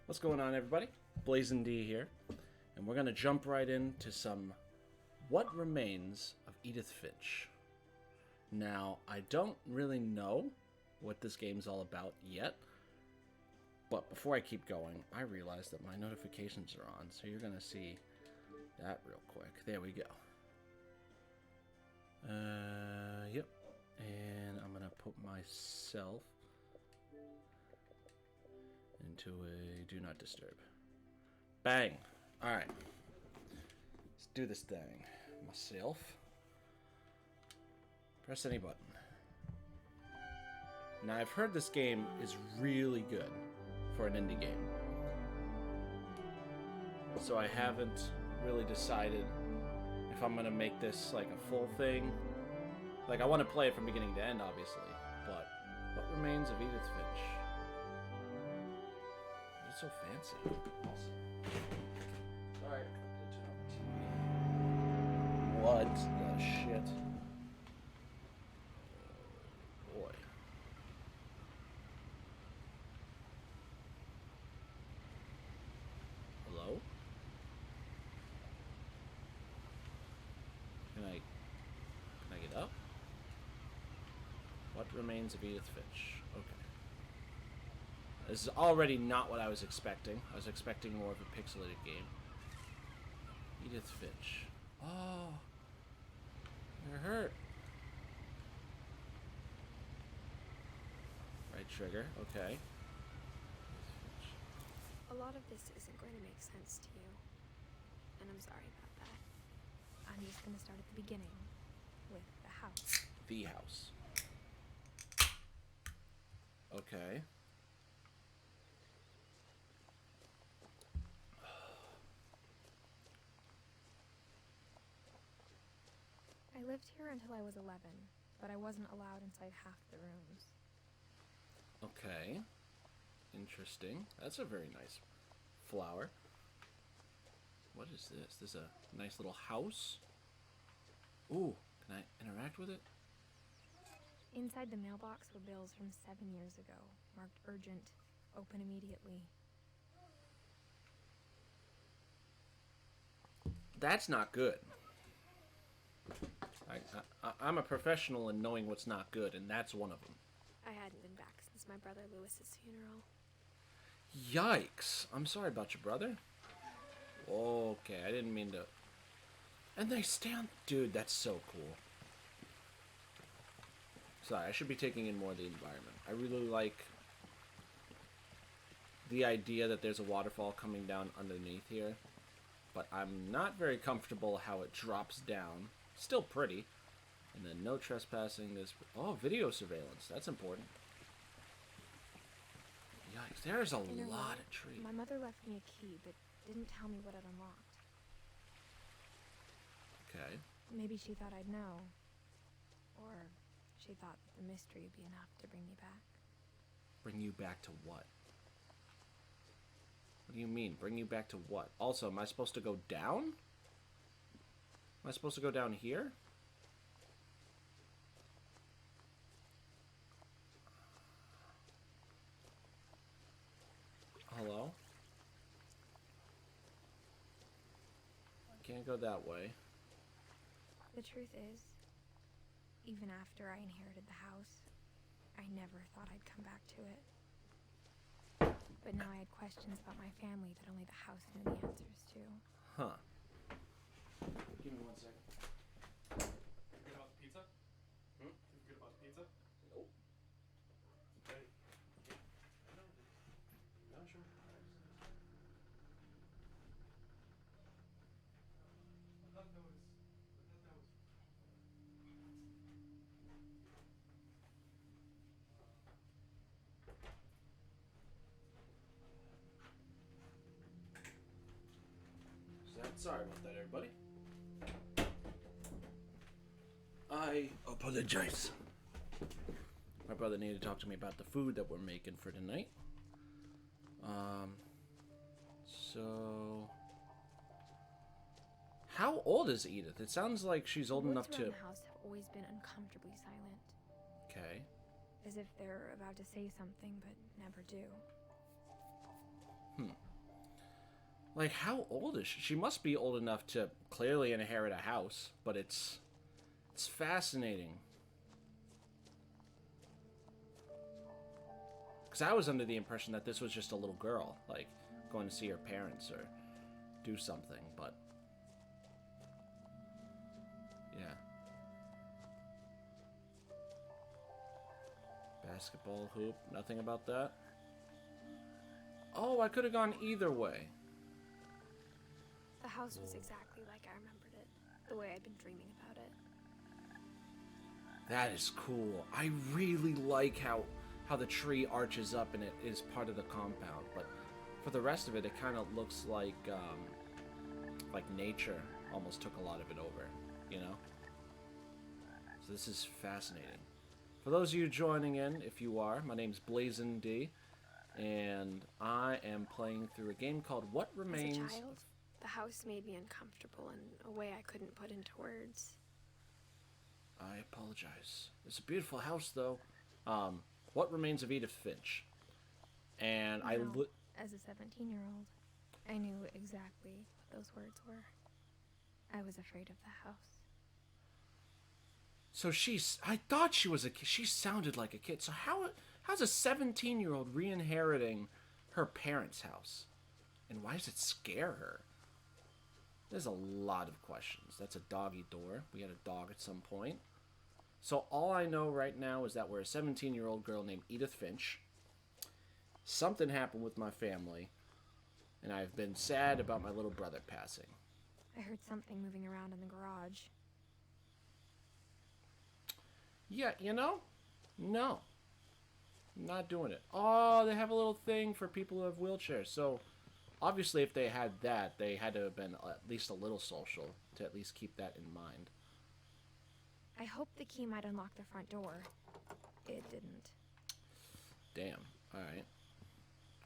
What's going on, everybody? Blazin' D here, and we're gonna jump right into some What Remains of Edith Finch. Now, I don't really know what this game's all about yet, but before I keep going, I realize that my notifications are on, so you're gonna see that real quick. There we go. Yep. And I'm gonna put myself into a do not disturb. Bang! Alright. Let's do this thing. Myself. Press any button. Now, I've heard this game is really good for an indie game. So I haven't really decided if I'm gonna make this like a full thing. Like, I want to play it from beginning to end, obviously. But What Remains of Edith Finch? It's so fancy. Awesome. Alright, good to know TV. What the shit? Oh, boy. Hello? Can I get up? What Remains of Edith Finch? Okay. This is already not what I was expecting. I was expecting more of a pixelated game. Edith Finch. Oh, you're hurt. Right trigger. Okay. A lot of this isn't going to make sense to you, and I'm sorry about that. I'm just going to start at the beginning, with the house. The house. Okay. I lived here until I was 11, but I wasn't allowed inside half the rooms. Okay. Interesting. That's a very nice flower. What is this? This is a nice little house. Ooh, can I interact with it? Inside the mailbox were bills from 7 years ago, marked urgent, open immediately. That's not good. I'm a professional in knowing what's not good, and that's one of them. I hadn't been back since my brother Lewis's funeral. Yikes. I'm sorry about your brother. Okay, I didn't mean to... And they stand... Dude, that's so cool. Sorry, I should be taking in more of the environment. I really like the idea that there's a waterfall coming down underneath here, but I'm not very comfortable how it drops down. Still pretty. And then no trespassing. This... Oh, video surveillance. That's important. Yikes, there's a lot of trees. My mother left me a key, but didn't tell me what it unlocked. Okay. Maybe she thought I'd know. Or she thought that the mystery would be enough to bring me back. Bring you back to what? What do you mean? Bring you back to what? Also, am I supposed to go down? Am I supposed to go down here? Hello? I can't go that way. The truth is, even after I inherited the house, I never thought I'd come back to it. But now I had questions about my family that only the house knew the answers to. Huh. Give me 1 second. Forget about the pizza? Hmm? You forget about the pizza? Nope. Hey. No, sure. I thought that was. Sorry about that, everybody. I apologize. My brother needed to talk to me about the food that we're making for tonight. So... How old is Edith? It sounds like she's old enough to... The house have always been uncomfortably silent. Okay. As if they're about to say something, but never do. Like, how old is she? She must be old enough to clearly inherit a house, but it's fascinating. Because I was under the impression that this was just a little girl, like, going to see her parents or do something, but... yeah. Basketball hoop, nothing about that. Oh, I could have gone either way. The house was exactly like I remembered it, the way I'd been dreaming about it. That is cool. I really like how the tree arches up and it is part of the compound, but for the rest of it, it kind of looks like nature almost took a lot of it over, you know? So this is fascinating. For those of you joining in, if you are, my name's Blazin' D, and I am playing through a game called What Remains... As a child, the house made me uncomfortable in a way I couldn't put into words. I apologize. It's a beautiful house, though. What Remains of Edith Finch. And As a 17-year-old, I knew exactly what those words were. I was afraid of the house. So I thought she was a kid. She sounded like a kid. So how's a 17-year-old re-inheriting her parents' house? And why does it scare her? There's a lot of questions. That's a doggy door. We had a dog at some point. So all I know right now is that we're a 17-year-old girl named Edith Finch. Something happened with my family, and I've been sad about my little brother passing. I heard something moving around in the garage. Yeah, you know? No. Not doing it. Oh, they have a little thing for people who have wheelchairs. So, obviously, if they had that, they had to have been at least a little social to at least keep that in mind. I hoped the key might unlock the front door. It didn't. Damn. Alright.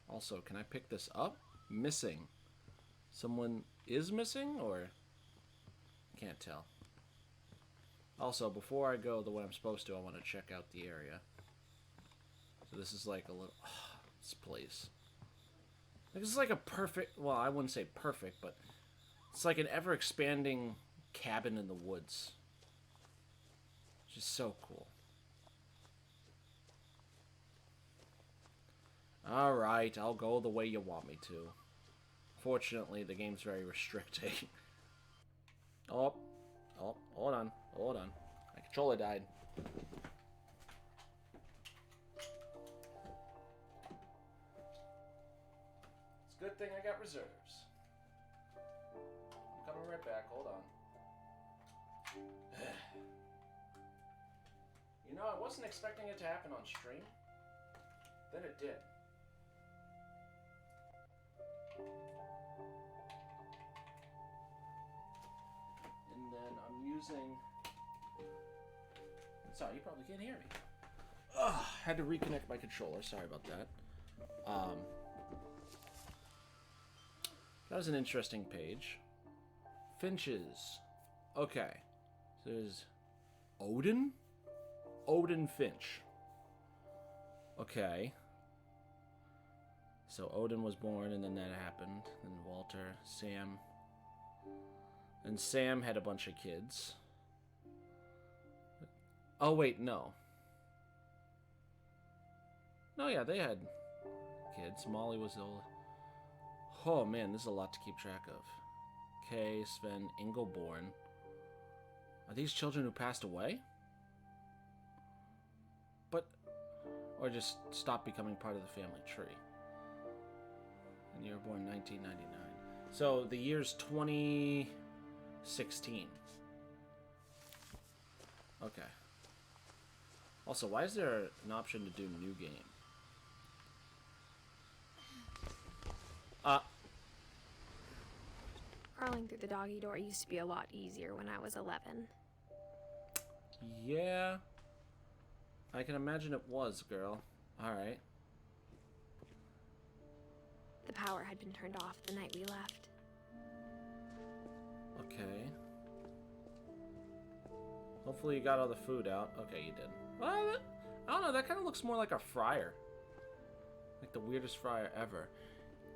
Also, can I pick this up? Missing. Someone is missing, or? Can't tell. Also, before I go the way I'm supposed to, I want to check out the area. So this is like a little... Oh, this place. Like, this is like a perfect... Well, I wouldn't say perfect, but... It's like an ever-expanding cabin in the woods. Just so cool. Alright, I'll go the way you want me to. Fortunately, the game's very restricting. Oh, hold on. Hold on. My controller died. It's a good thing I got reserves. I'm coming right back. Hold on. You know, I wasn't expecting it to happen on stream. Then it did. And then I'm using... Sorry, you probably can't hear me. Ugh, had to reconnect my controller. Sorry about that. That was an interesting page. Finches. Okay. So there's Odin? Odin Finch. Okay. So Odin was born and then that happened. Then Walter, Sam. And Sam had a bunch of kids. Oh, wait, no. No, yeah, they had kids. Molly was the old... Oh, man, this is a lot to keep track of. Kay, Sven, Ingelborn. Are these children who passed away? But... Or just stopped becoming part of the family tree. And you were born 1999. So, the year's 2016. Okay. Also, why is there an option to do new game? Crawling through the doggy door used to be a lot easier when I was 11. Yeah. I can imagine it was, girl. Alright. The power had been turned off the night we left. Okay. Hopefully you got all the food out. Okay, you did. Well, I don't know, that kind of looks more like a fryer. Like the weirdest fryer ever.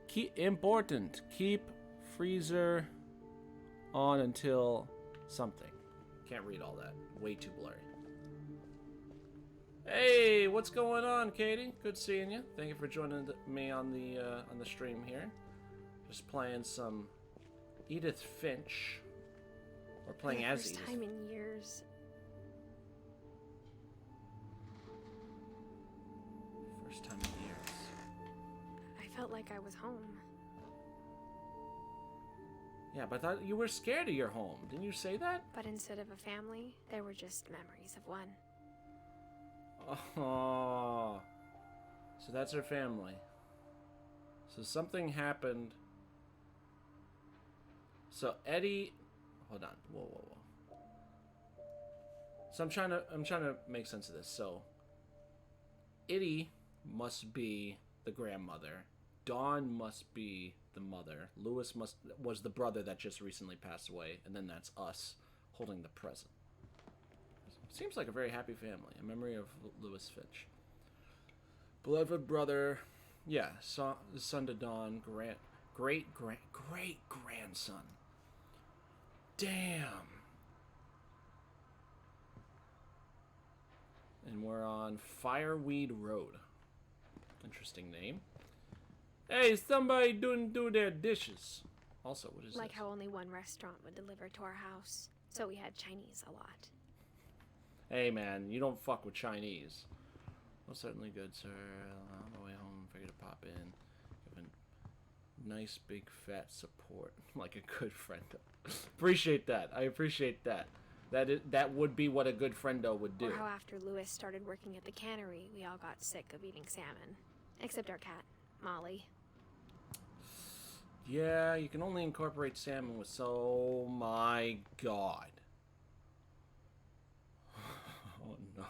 Keep freezer on until something. Can't read all that. Way too blurry. Hey, what's going on, Katie? Good seeing you. Thank you for joining me on the stream here. Just playing some Edith Finch. We're playing as Edith. First time in years. First time in years. I felt like I was home. Yeah, but I thought you were scared of your home. Didn't you say that? But instead of a family, there were just memories of one. Oh, so that's her family. So something happened. So Eddie, hold on, whoa. So I'm trying to make sense of this. So Eddie must be the grandmother. Dawn must be the mother. Lewis was the brother that just recently passed away, and then that's us holding the present. Seems like a very happy family. A memory of Lewis Finch. Beloved brother, yeah, son to Dawn, great grandson. Damn. And we're on Fireweed Road. Interesting name. Hey, somebody didn't do their dishes. Also, what is Like this? how only one restaurant would deliver to our house, so we had Chinese a lot. Hey man, you don't fuck with Chinese. Well, certainly good, sir. On the way home, figured to pop in. Give a nice big fat support, like a good friendo. Appreciate that. I appreciate that. That would be what a good friendo would do. Or how after Lewis started working at the cannery, we all got sick of eating salmon. Except our cat, Molly. Yeah, you can only incorporate salmon with so... my god. Oh no.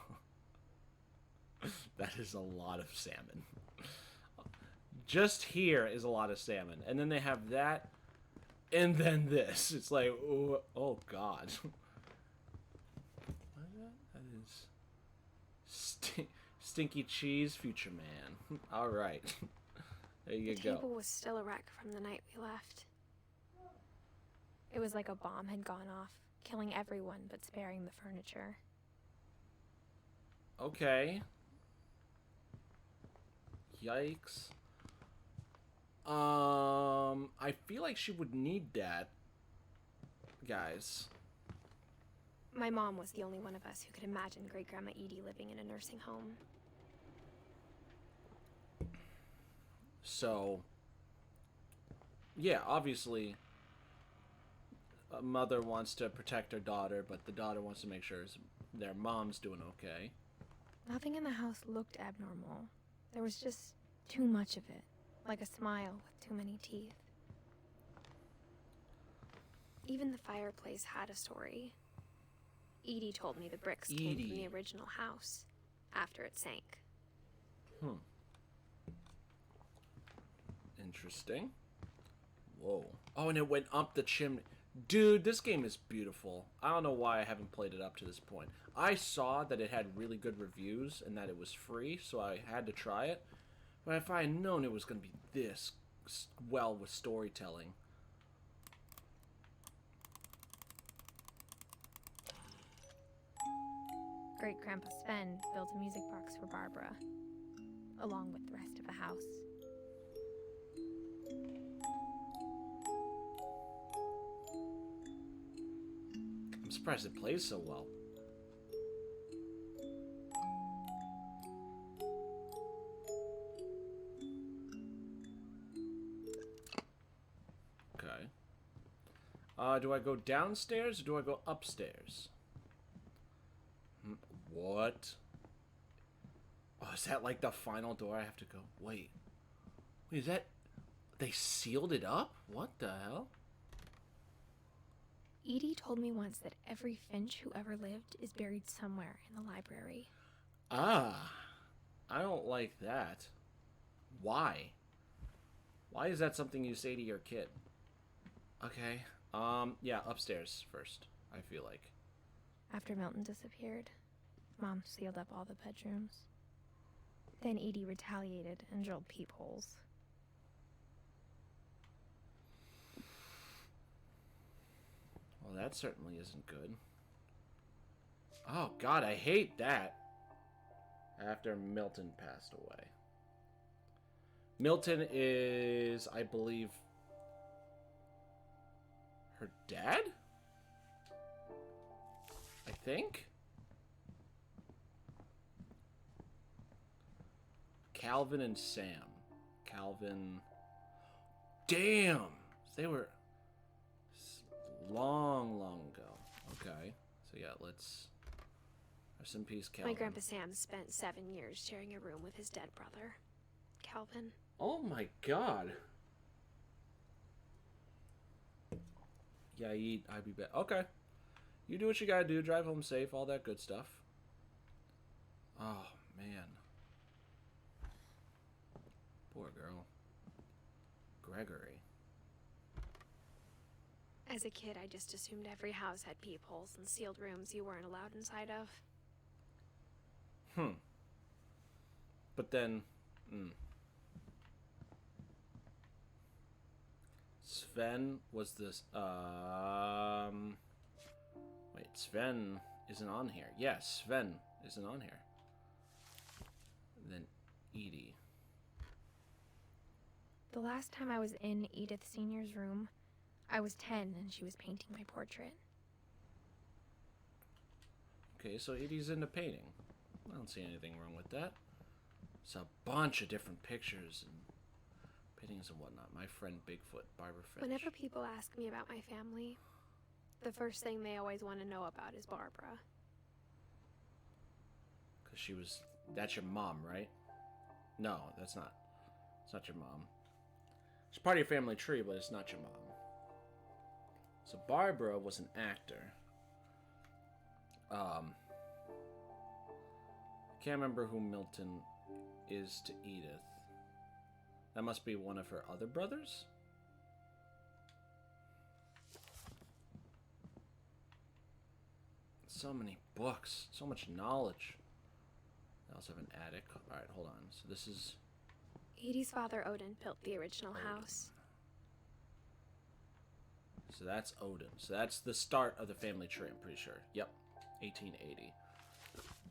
That is a lot of salmon. Just here is a lot of salmon. And then they have that, and then this. It's like, oh god. What is that? That is... Stinky cheese, future man. Alright. There you The go. table was still a wreck from the night we left. It was like a bomb had gone off, killing everyone but sparing the furniture. Okay. Yikes. I feel like she would need that, guys. My mom was the only one of us who could imagine Great-Grandma Edie living in a nursing home. So, yeah, obviously, a mother wants to protect her daughter, but the daughter wants to make sure their mom's doing okay. Nothing in the house looked abnormal. There was just too much of it, like a smile with too many teeth. Even the fireplace had a story. Edie told me the bricks came from the original house, after it sank. Interesting. Whoa. Oh, and it went up the chimney. Dude, this game is beautiful. I don't know why I haven't played it up to this point. I saw that it had really good reviews and that it was free, so I had to try it. But if I had known it was going to be this well with storytelling. Great-Grandpa Sven built a music box for Barbara, along with the rest of the house. I'm surprised it plays so well. Okay. Do I go downstairs or do I go upstairs? What? Oh, is that like the final door I have to go? Wait, is that... they sealed it up? What the hell? Edie told me once that every Finch who ever lived is buried somewhere in the library. Ah, I don't like that. Why? Why is that something you say to your kid? Okay, yeah, upstairs first, I feel like. After Milton disappeared, Mom sealed up all the bedrooms. Then Edie retaliated and drilled peepholes. Well, that certainly isn't good. Oh, God, I hate that. After Milton passed away. Milton is, I believe, her dad? I think? Calvin and Sam. Calvin... Damn! They were long, long ago. Okay. So yeah, let's... Rest in peace, Calvin. My Grandpa Sam spent 7 years sharing a room with his dead brother, Calvin. Oh my God. Yeah, I be back. Okay. You do what you gotta do. Drive home safe. All that good stuff. Oh, man. Poor girl. Gregory. As a kid, I just assumed every house had peepholes and sealed rooms you weren't allowed inside of. But then... Sven was this... Wait, Sven isn't on here. Yes, Sven isn't on here. And then Edie. The last time I was in Edith Sr.'s room, I was 10 and she was painting my portrait. Okay, so Edie's into painting. I don't see anything wrong with that. It's a bunch of different pictures and paintings and whatnot. My friend Bigfoot, Barbara Finch. Whenever people ask me about my family, the first thing they always want to know about is Barbara. Because she was... That's your mom, right? No, that's not. It's not your mom. It's part of your family tree, but it's not your mom. So Barbara was an actor. I can't remember who Milton is to Edith. That must be one of her other brothers? So many books, so much knowledge. I also have an attic. Alright, hold on. So this is... Edie's father, Odin, built the original house. So that's Odin. So that's the start of the family tree, I'm pretty sure. Yep. 1880.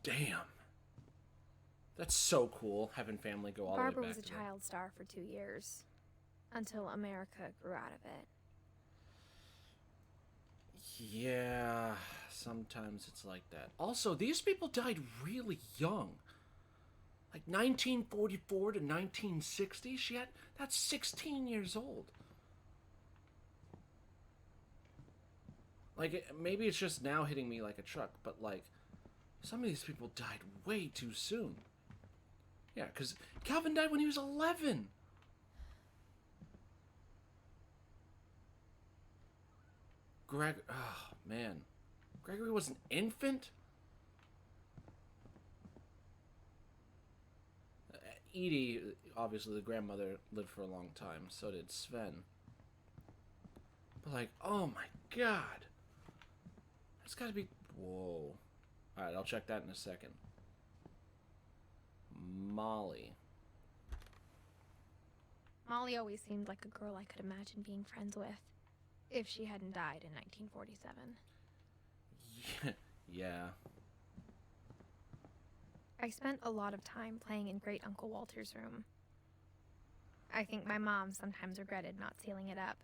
Damn. That's so cool, having family go all the way back. Barbara was a to child star for 2 years, until America grew out of it. Yeah, sometimes it's like that. Also, these people died really young. Like 1944 to 1960. That's 16 years old. Like, maybe it's just now hitting me like a truck, but like, some of these people died way too soon. Yeah, because Calvin died when he was 11. Oh, man. Gregory was an infant? Edie, obviously the grandmother, lived for a long time. So did Sven. But like, oh my God. It's gotta be... Whoa. Alright, I'll check that in a second. Molly. Molly always seemed like a girl I could imagine being friends with, if she hadn't died in 1947. Yeah. I spent a lot of time playing in Great Uncle Walter's room. I think my mom sometimes regretted not sealing it up.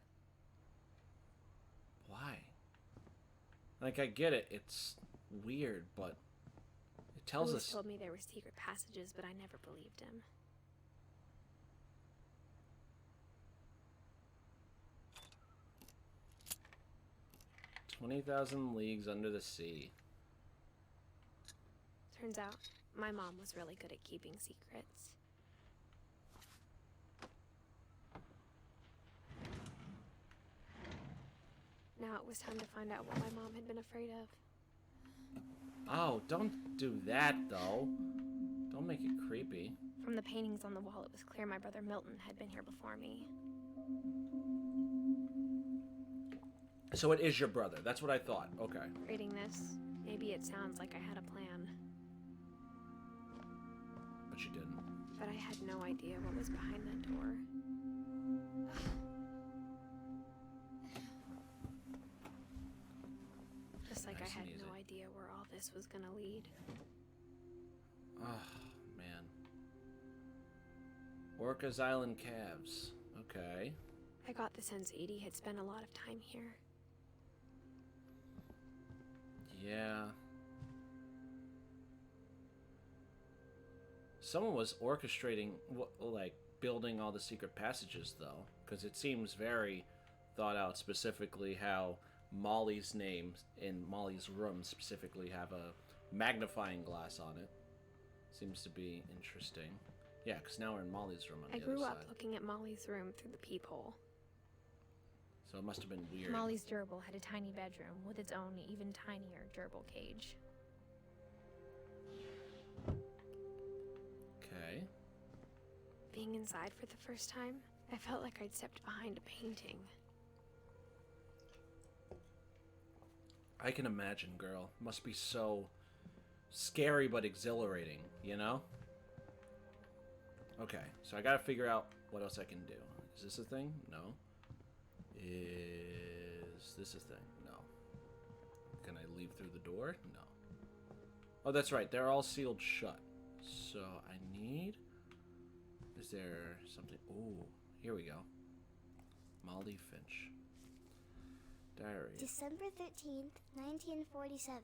Why? Like, I get it. It's weird, but it tells Louis us... told me there were secret passages, but I never believed him. "20,000 Leagues Under the Sea." Turns out, my mom was really good at keeping secrets. Now it was time to find out what my mom had been afraid of. Oh, don't do that, though. Don't make it creepy. From the paintings on the wall, it was clear my brother Milton had been here before me. So it is your brother. That's what I thought. Okay. Reading this, maybe it sounds like I had a plan. But you didn't. But I had no idea what was behind that door. this was gonna lead. Oh, man. Orca's Island Calves. Okay. I got the sense Edie had spent a lot of time here. Yeah. Someone was orchestrating, like, building all the secret passages, though. Because it seems very thought out, specifically how Molly's name in Molly's room specifically have a magnifying glass on it. Seems to be interesting. Yeah, because now we're in Molly's room on the I other grew side. up looking at Molly's room through the peephole. So it must have been weird. Molly's gerbil had a tiny bedroom with its own even tinier gerbil cage. Okay. Being inside for the first time, I felt like I'd stepped behind a painting. I can imagine, girl. Must be so scary but exhilarating, you know? Okay, so I gotta figure out what else I can do. Is this a thing? No. Is this a thing? No. Can I leave through the door? No. Oh, that's right. They're all sealed shut. So I need... Is there something... Ooh, here we go. Molly Finch. Diary. December 13th, 1947.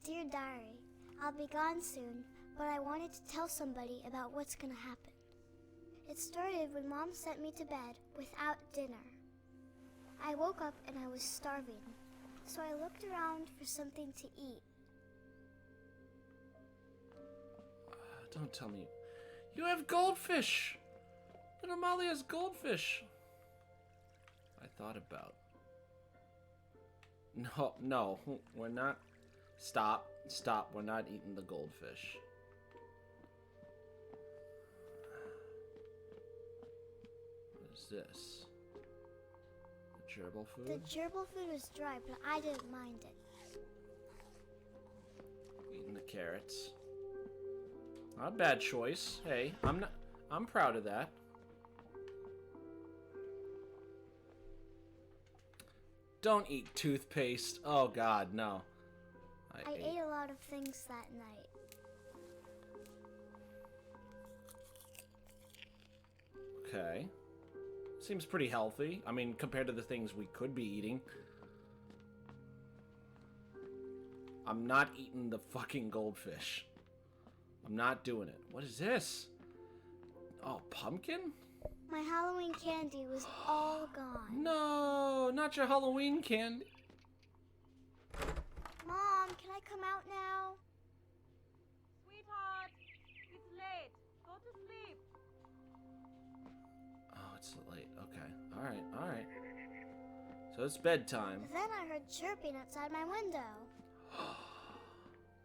Dear Diary, I'll be gone soon, but I wanted to tell somebody about what's gonna happen. It started when Mom sent me to bed without dinner. I woke up and I was starving, so I looked around for something to eat. Don't tell me. You have goldfish! Little Molly has goldfish! I thought about. No, we're not. Stop, we're not eating the goldfish. What is this? The gerbil food? The gerbil food was dry, but I didn't mind it. Eating the carrots. Not a bad choice. Hey, I'm proud of that. Don't eat toothpaste. Oh God, no. I ate a lot of things that night. Okay. Seems pretty healthy. I mean, compared to the things we could be eating. I'm not eating the fucking goldfish. I'm not doing it. What is this? Oh, pumpkin? My Halloween candy was all gone. No, not your Halloween candy. Mom, can I come out now? Sweetheart, it's late. Go to sleep. Oh, it's late. Okay. Alright. So it's bedtime. Then I heard chirping outside my window.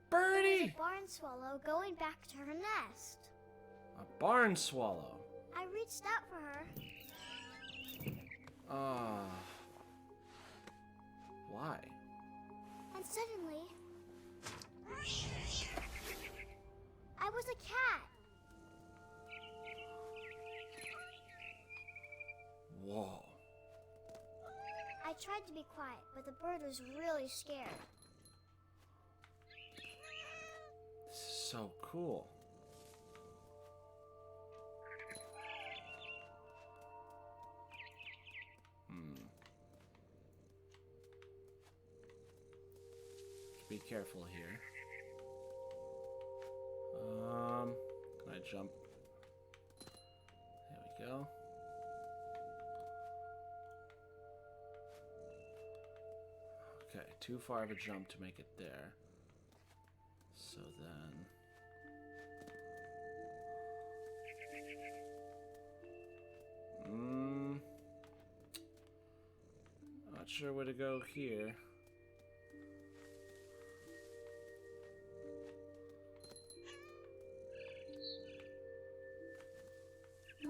Birdie! A barn swallow going back to her nest. A barn swallow. I reached out for her, Ah. Why? and suddenly, I was a cat. Whoa. I tried to be quiet, but the bird was really scared. This is so cool. Be careful here. Can I jump? There we go. Okay, too far of a jump to make it there. So then... Not sure where to go here.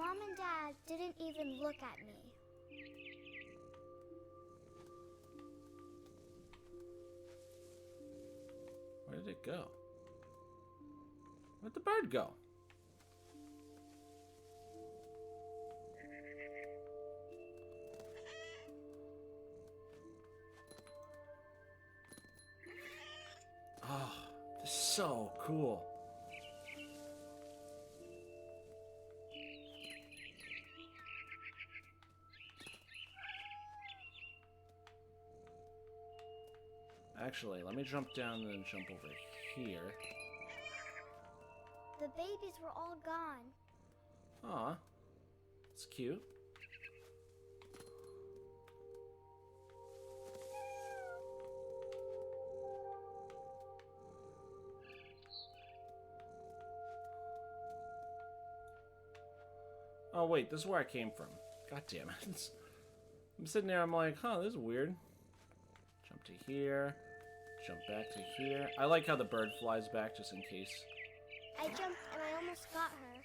Mom and Dad didn't even look at me. Where did it go? Where'd the bird go? so cool. Actually, let me jump down and then jump over here. The babies were all gone. Aw. It's cute. Oh wait, this is where I came from. God damn it. I'm sitting there, I'm like, huh, this is weird. Jump to here. Jump back to here. I like how the bird flies back just in case. I jumped and I almost got her.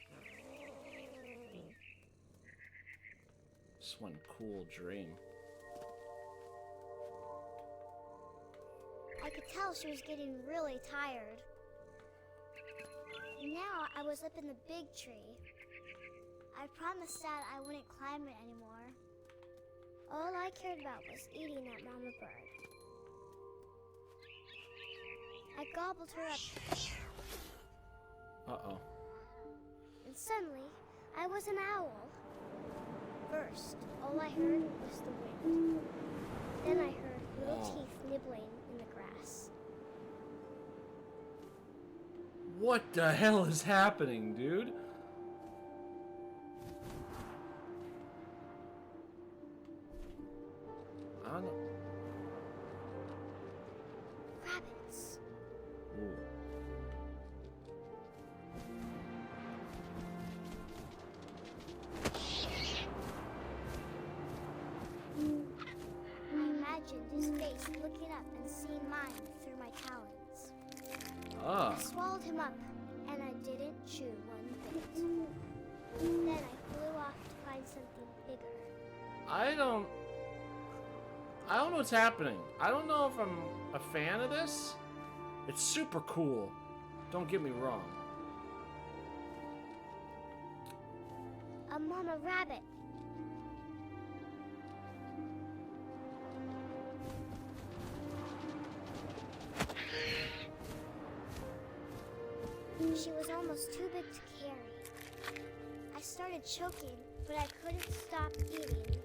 Just one cool dream. I could tell she was getting really tired. Now I was up in the big tree. I promised Dad I wouldn't climb it anymore. All I cared about was eating that mama bird. I gobbled her up. Uh-oh. And suddenly, I was an owl. First, all I heard was the wind. Then I heard little teeth nibbling in the grass. What the hell is happening, dude? I don't know. Rabbits. Ooh. I imagined his face looking up and seeing mine through my talons. Ah. I swallowed him up, and I didn't chew one bit. Then I flew off to find something bigger. I don't know what's happening. I don't know if I'm a fan of this. It's super cool. Don't get me wrong. A mama rabbit. She was almost too big to carry. I started choking, but I couldn't stop eating.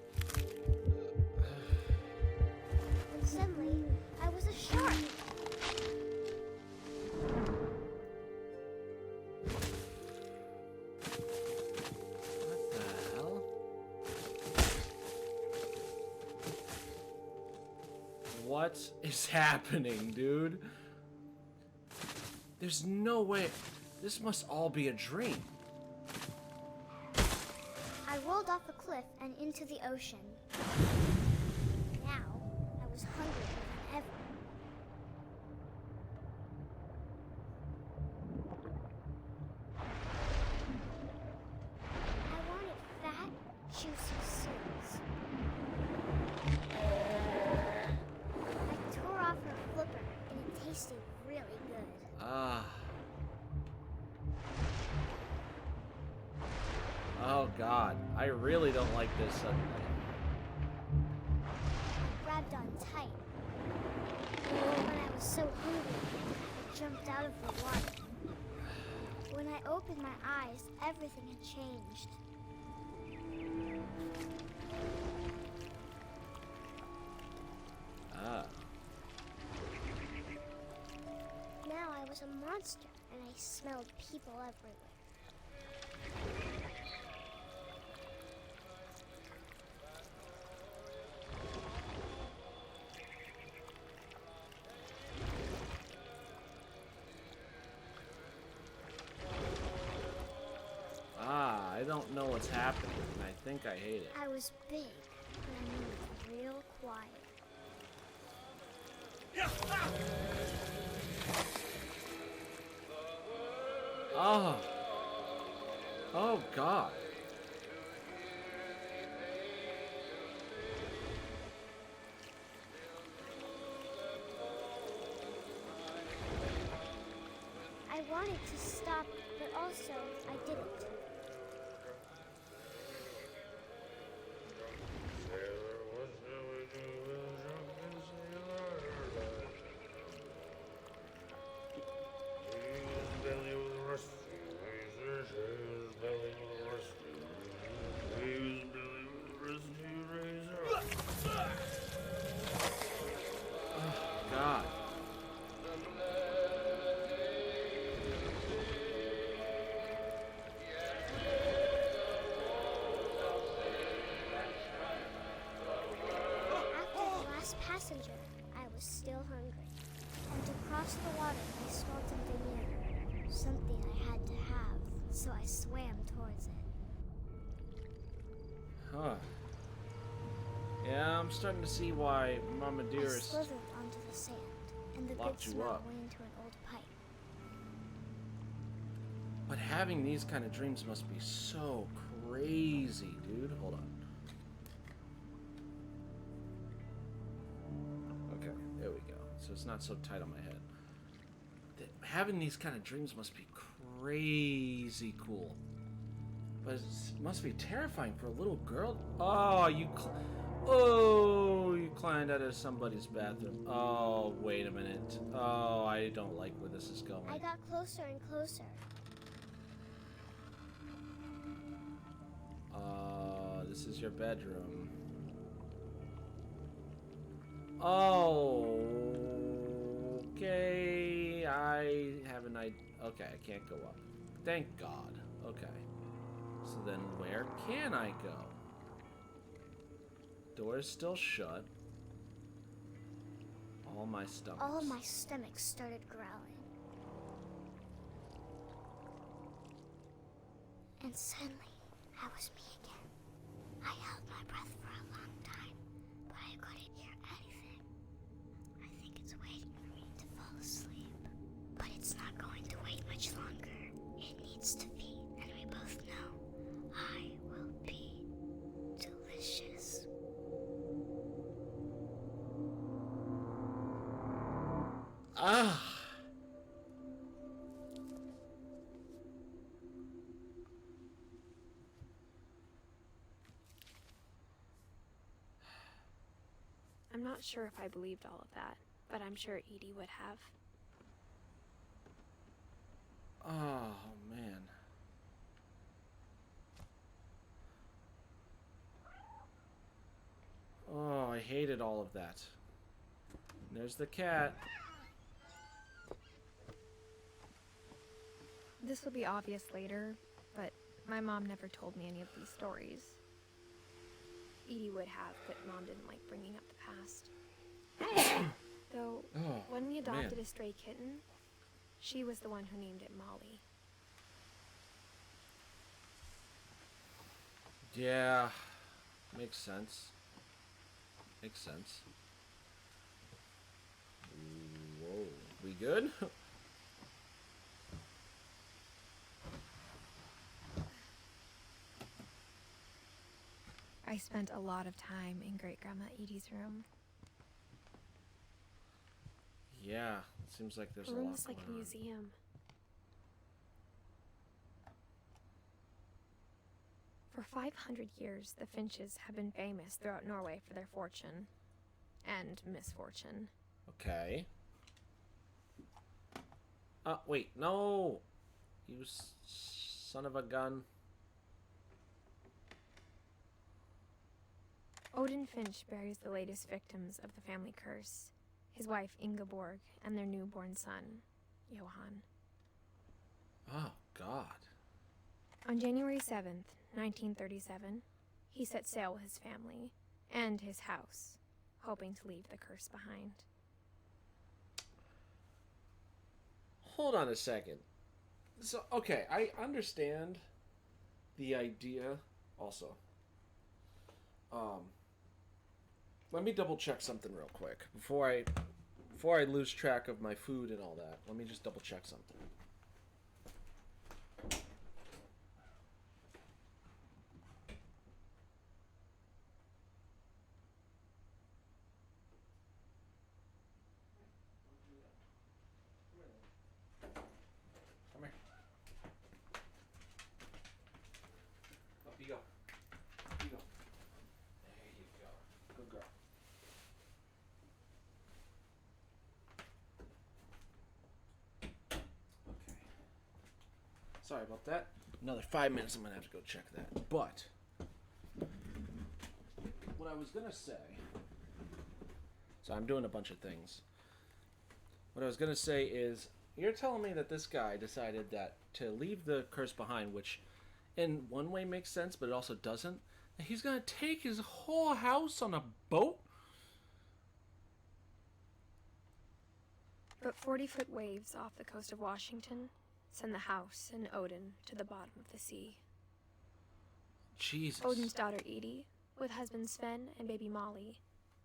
And suddenly, I was a shark. What the hell? What is happening, dude? There's no way. This must all be a dream. I rolled off a cliff and into the ocean. Now, I was hungrier than ever. I wanted fat, juicy seals. I tore off her flipper, and it tasted really good. Ah. Oh god, I really don't like this suddenly. I grabbed on tight. When I was so hungry, I jumped out of the water. When I opened my eyes, everything had changed. Ah. Now I was a monster, and I smelled people everywhere. Ah, I don't know what's happening, and I think I hate it. I was big, but I moved real quiet. Oh. Oh god. I wanted to stop, but also I didn't. Just the water. I smelled something new. Something I had to have, so I swam towards it. Huh. Yeah, I'm starting to see why Mama I Dearest slithered onto the sand, and the good locked you smell up. went into an old pipe. But having these kind of dreams must be so crazy, dude. Hold on. Okay, there we go. So it's not so tight on my head. Having these kind of dreams must be crazy cool. But it must be terrifying for a little girl. Oh, you climbed out of somebody's bathroom. Oh, wait a minute. Oh, I don't like where this is going. I got closer and closer. This is your bedroom. Oh, okay. I have an idea. Okay, I can't go up. Thank God. Okay. So then where can I go? Door is still shut. All my stomach. All of my stomach started growling. And suddenly, I was me again. I held my breath for a long time, but I couldn't hear anything. I think it's waiting for me to fall asleep. But it's not going to wait much longer. It needs to feed, and we both know I will be delicious. Ah. I'm not sure if I believed all of that, but I'm sure Edie would have. Oh, man. Oh, I hated all of that. And there's the cat. This will be obvious later, but my mom never told me any of these stories. Edie would have, but Mom didn't like bringing up the past. Though, Oh, when we adopted man. a stray kitten, she was the one who named it Molly. Yeah, makes sense. Makes sense. Whoa, we good? I spent a lot of time in Great-Grandma Edie's room. Yeah, it seems like there's The a lot room's like going a on. museum. For 500 years, the Finches have been famous throughout Norway for their fortune and misfortune. Okay. Wait, no! You son of a gun. Odin Finch buries the latest victims of the family curse, his wife Ingeborg and their newborn son, Johan. Oh, God. On January 7th, 1937, he set sail with his family and his house, hoping to leave the curse behind. Hold on a second. So, okay, I understand the idea also. Let me double check something real quick before I lose track of my food and all that. Let me just double check something. Come here. Up you go. Up you go. There you go. Good girl. Okay. Sorry about that. Another 5 minutes, I'm gonna have to go check that. But what I was gonna say. So I'm doing a bunch of things. What I was gonna say is, you're telling me that this guy decided that to leave the curse behind, which in one way makes sense, but it also doesn't. That he's gonna take his whole house on a boat? But 40-foot waves off the coast of Washington send the house and Odin to the bottom of the sea. Jesus. Odin's daughter Edith, with husband Sven and baby Molly,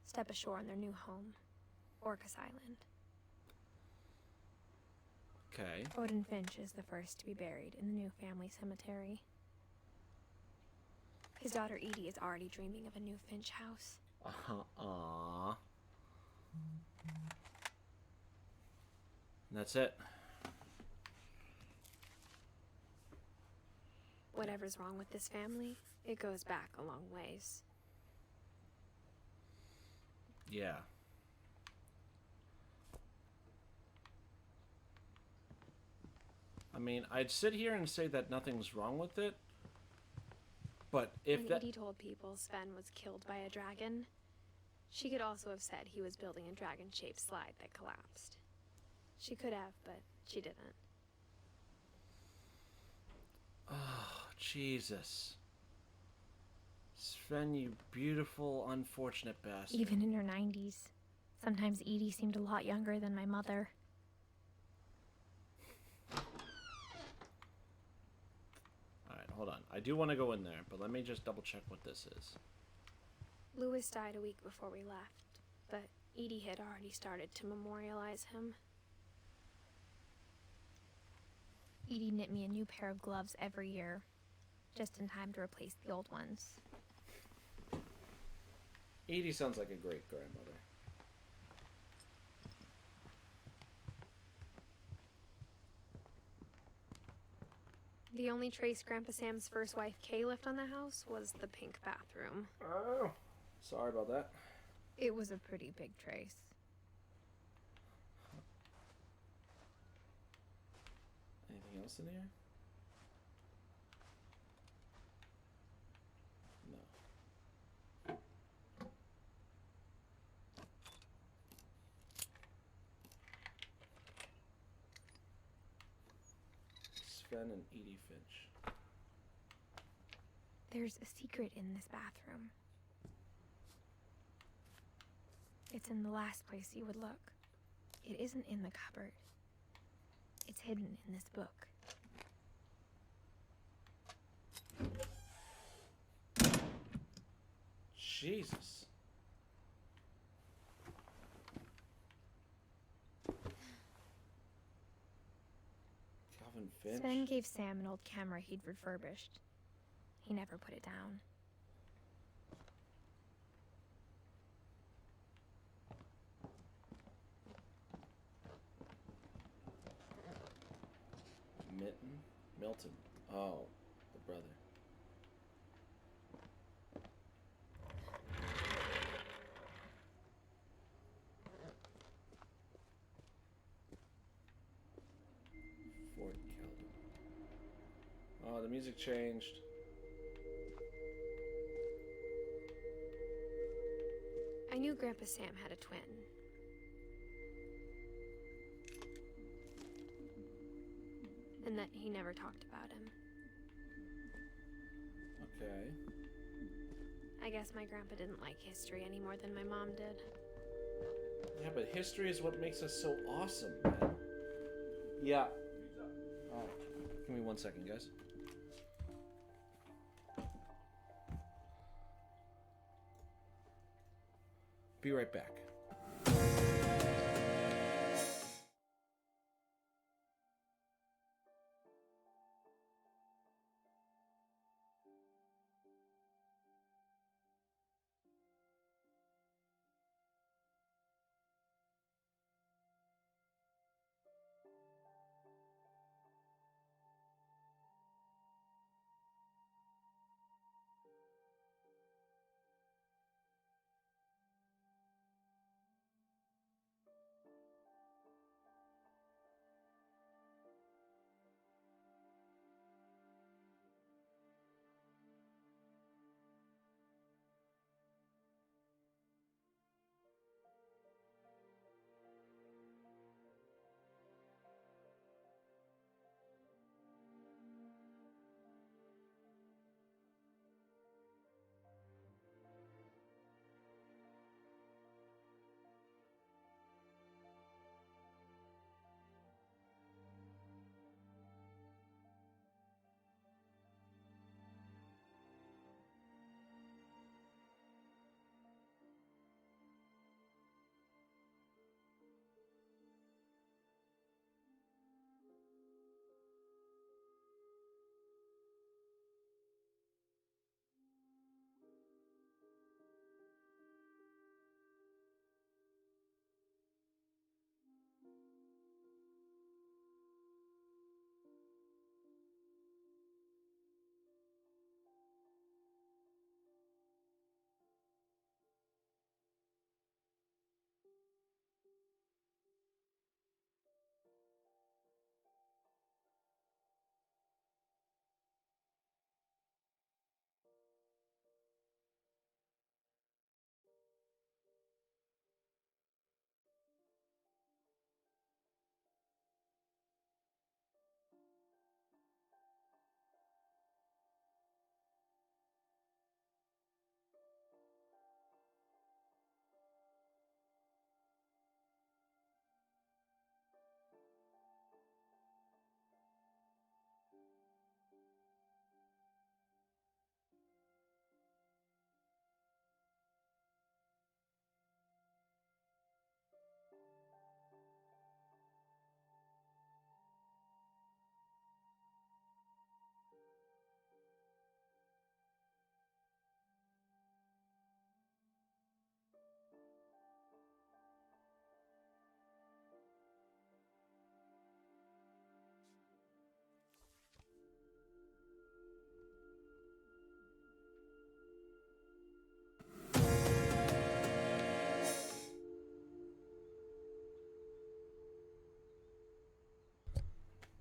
step ashore on their new home, Orcas Island. Okay. Odin Finch is the first to be buried in the new family cemetery. His daughter Edie is already dreaming of a new Finch house. Aww. And that's it. Whatever's wrong with this family, it goes back a long ways. Yeah. I mean, I'd sit here and say that nothing's wrong with it, but if When that... Edie told people Sven was killed by a dragon, she could also have said he was building a dragon-shaped slide that collapsed. She could have, but she didn't. Oh, Jesus. Sven, you beautiful, unfortunate bastard. Even in her 90s. Sometimes Edie seemed a lot younger than my mother. Alright, hold on. I do want to go in there, but let me just double check what this is. Lewis died a week before we left, but Edie had already started to memorialize him. Edie knit me a new pair of gloves every year, just in time to replace the old ones. Edie sounds like a great grandmother. The only trace Grandpa Sam's first wife Kay left on the house was the pink bathroom. Oh, sorry about that. It was a pretty big trace. Anything else in here? No. Sven and Edie Finch. There's a secret in this bathroom. It's in the last place you would look. It isn't in the cupboard. It's hidden in this book. Jesus. Calvin Finch. Sven gave Sam an old camera he'd refurbished. He never put it down. Milton. Oh, the brother. Fort Kelvin. Oh, the music changed. I knew Grandpa Sam had a twin. And that he never talked about him. Okay. I guess my grandpa didn't like history any more than my mom did. Yeah, but history is what makes us so awesome, man. Yeah. Oh, give me 1 second, guys. Be right back.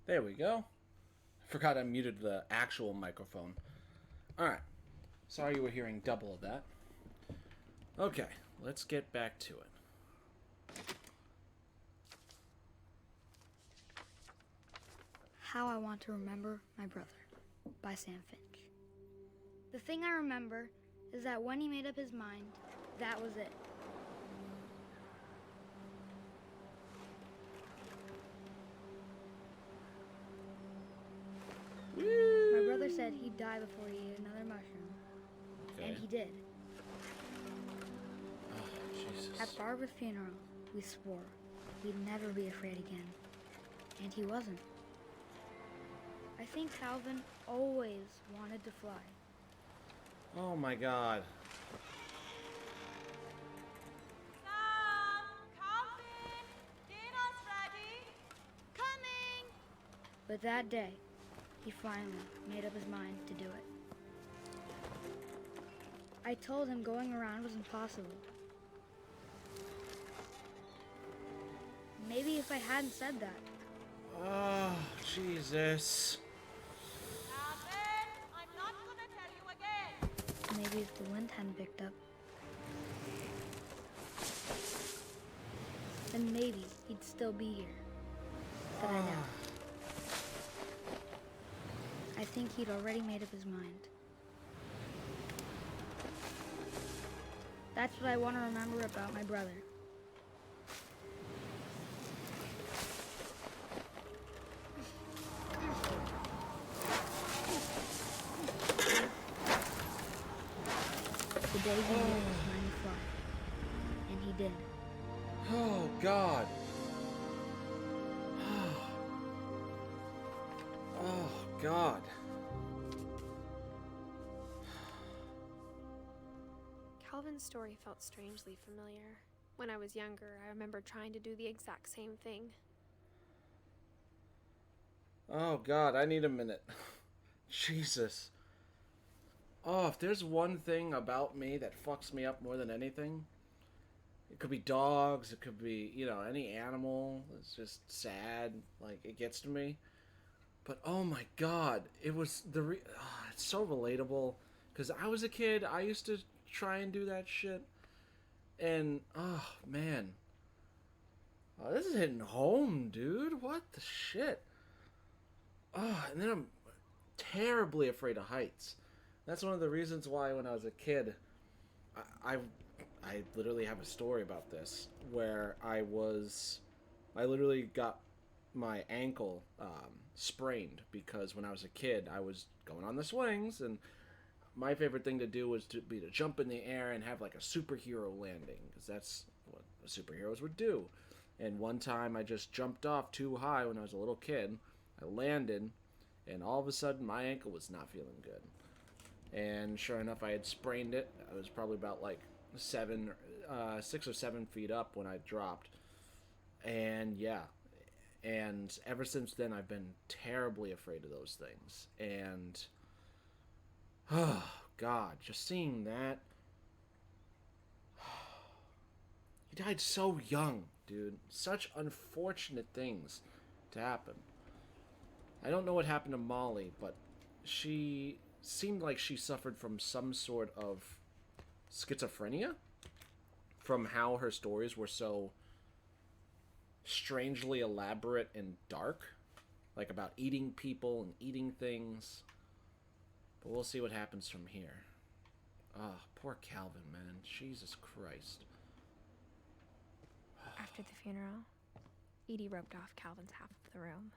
There we go. Forgot I muted the actual microphone. Alright. Sorry you were hearing double of that. Okay, let's get back to it. How I Want to Remember My Brother by Sam Finch. The thing I remember is that when he made up his mind, that was it. My brother said he'd die before he ate another mushroom. Okay. And he did. Oh, Jesus. At Barbara's funeral, we swore we'd never be afraid again. And he wasn't. I think Calvin always wanted to fly. Oh my god. Sam, Calvin, dinner's ready. Coming! But that day, he finally made up his mind to do it. I told him going around was impossible. Maybe if I hadn't said that, Oh, Jesus. Calvin, I'm not gonna tell you again. maybe if the wind hadn't picked up, then maybe he'd still be here. But I doubt. I think he'd already made up his mind. That's what I want to remember about my brother. The day he made up his mind to fly. And he did. Oh, God. Oh, God. Calvin's story felt strangely familiar. When I was younger, I remember trying to do the exact same thing. Oh, God, I need a minute. Jesus. Oh, if there's one thing about me that fucks me up more than anything, it could be dogs, it could be, you know, any animal. It's just sad. Like, it gets to me. But, oh my God, it was it's so relatable. Because I was a kid, I used to try and do that shit. And, oh, man. Oh, this is hitting home, dude. What the shit? Oh, and then I'm terribly afraid of heights. That's one of the reasons why when I was a kid, I literally have a story about this where I literally got my ankle sprained because when I was a kid, I was going on the swings, and my favorite thing to do was to jump in the air and have like a superhero landing, because that's what superheroes would do. And one time I just jumped off too high when I was a little kid. I landed, and all of a sudden my ankle was not feeling good. And sure enough, I had sprained it. I was probably about like 6 or 7 feet up when I dropped. And yeah, and ever since then I've been terribly afraid of those things. And oh God, just seeing that. He died so young, dude. Such unfortunate things to happen. I don't know what happened to Molly, but she seemed like she suffered from some sort of schizophrenia from how her stories were so strangely elaborate and dark, like about eating people and eating things. But we'll see what happens from here. Ah, poor Calvin, man. Jesus Christ. After the funeral, Edie roped off Calvin's half of the room.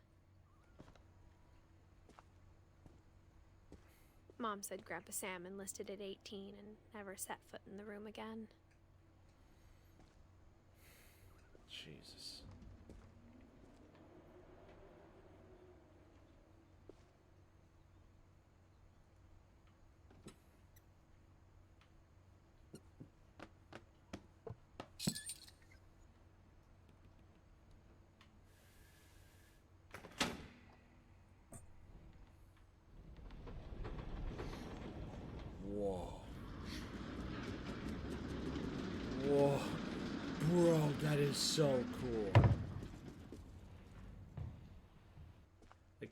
Mom said Grandpa Sam enlisted at 18 and never set foot in the room again. Jesus. Whoa. Whoa. Bro, that is so cool.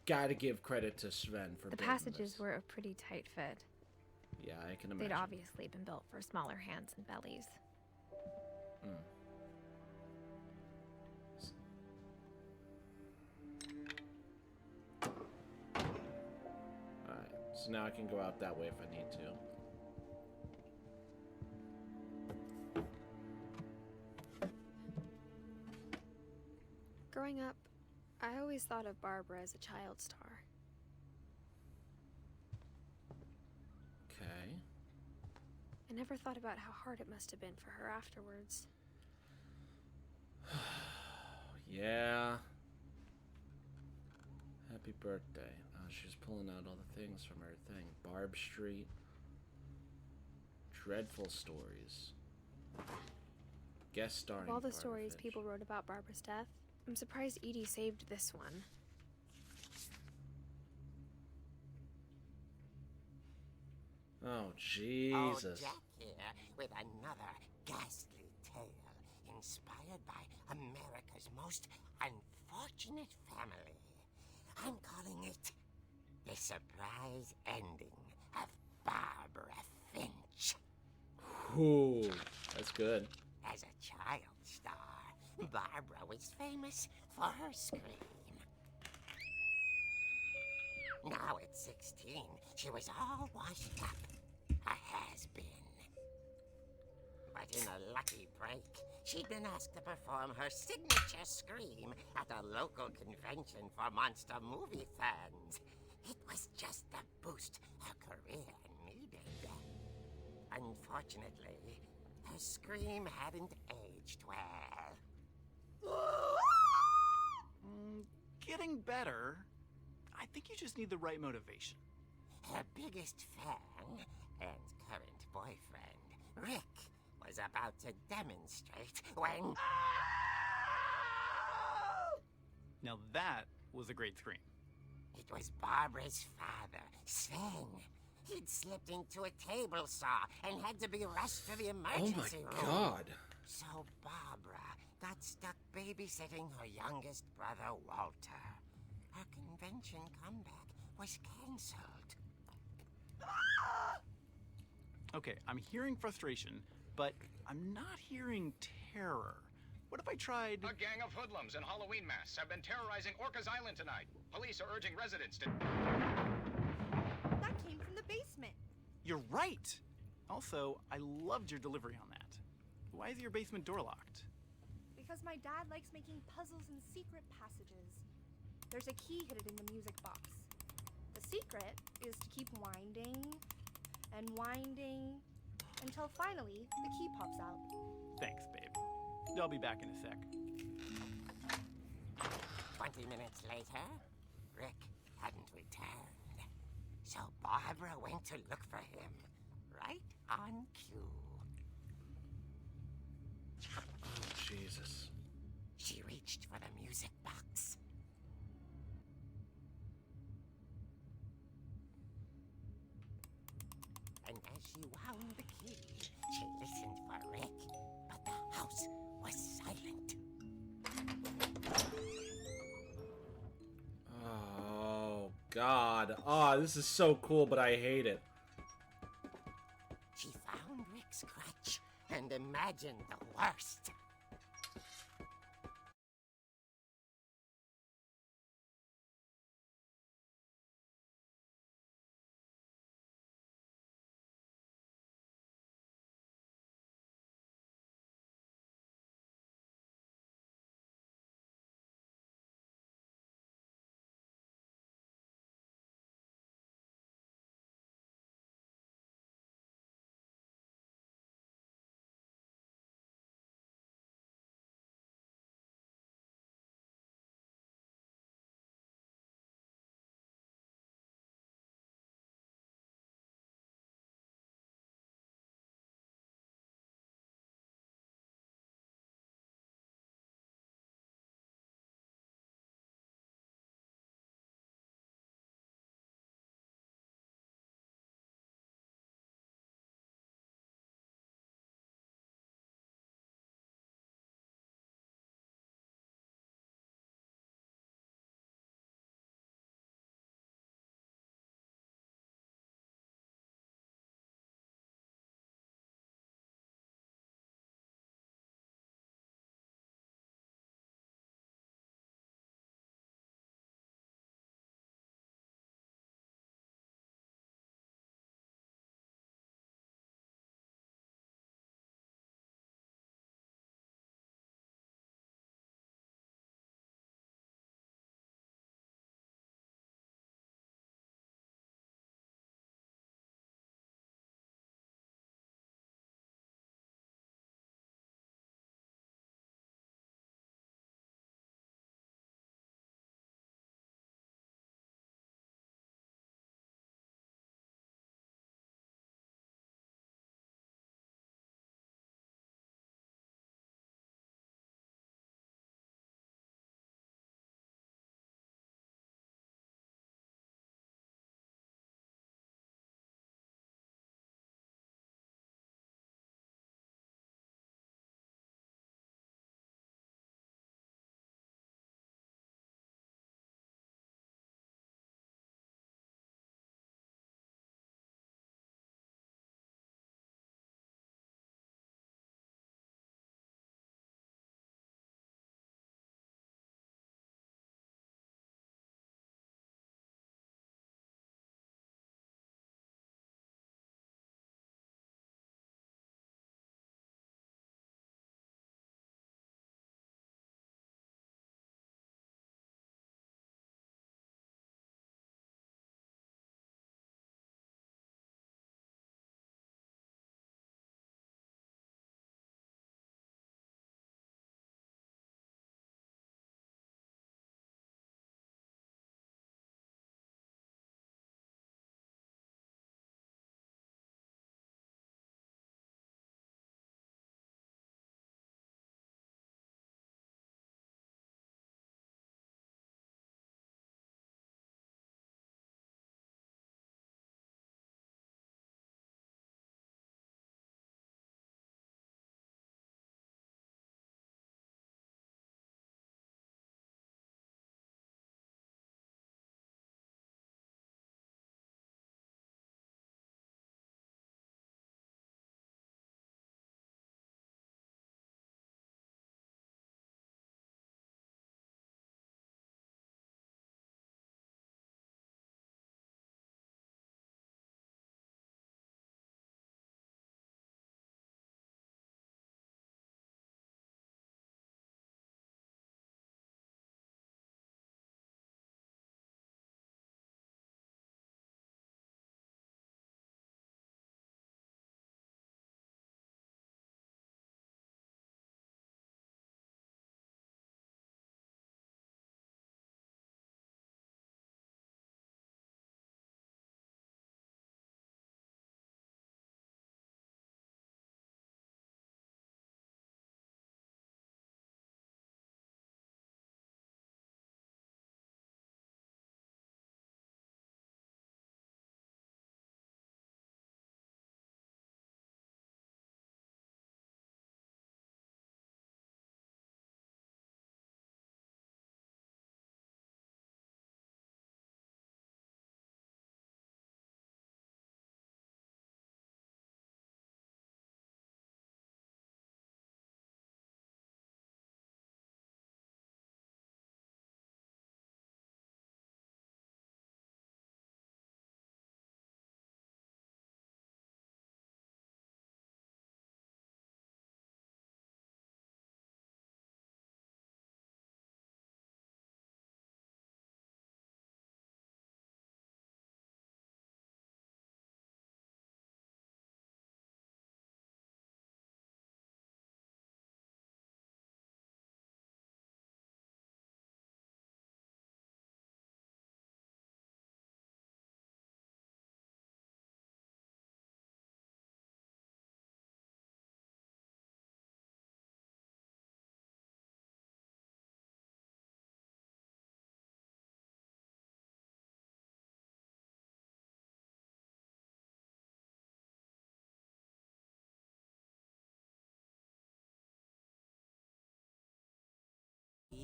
gotta give credit to Sven for The building passages this. were a pretty tight fit. Yeah, I can imagine. They'd obviously been built for smaller hands and bellies. Alright, so now I can go out that way if I need to. Growing up, I always thought of Barbara as a child star. Okay. I never thought about how hard it must have been for her afterwards. Yeah. Happy birthday. Oh, she's pulling out all the things from her thing. Barb Street. Dreadful stories. Guest starring Of all the Barbara stories Finch. people wrote about Barbara's death, I'm surprised Edie saved this one. Oh, Jesus. Oh, Jack here with another ghastly tale inspired by America's most unfortunate family. I'm calling it The Surprise Ending of Barbara Finch. Ooh, that's good. As a child star, Barbara was famous for her scream. Now at 16, she was all washed up. A has-been. But in a lucky break, she'd been asked to perform her signature scream at a local convention for monster movie fans. It was just the boost her career needed. Unfortunately, her scream hadn't aged well. Getting better. I think you just need the right motivation. Her biggest fan and current boyfriend, Rick, was about to demonstrate when... Now that was a great scream. It was Barbara's father, Sven. He'd slipped into a table saw and had to be rushed to the Oh my emergency room. God. So Barbara got stuck babysitting her youngest brother, Walter. Her convention comeback was cancelled. Okay, I'm hearing frustration, but I'm not hearing terror. What if I tried... A gang of hoodlums in Halloween masks have been terrorizing Orcas Island tonight. Police are urging residents to... That came from the basement. You're right! Also, I loved your delivery on that. Why is your basement door locked? Because my dad likes making puzzles and secret passages. There's a key hidden in the music box. The secret is to keep winding and winding until finally the key pops out. Thanks, babe. I'll be back in a sec. 20 minutes later, Rick hadn't returned. So Barbara went to look for him, right on cue. Oh, Jesus. She reached for the music box. And as she wound the key, she listened for Rick, but the house was silent. Oh, God. Oh, this is so cool, but I hate it. She found Rick's crutch and imagined the worst.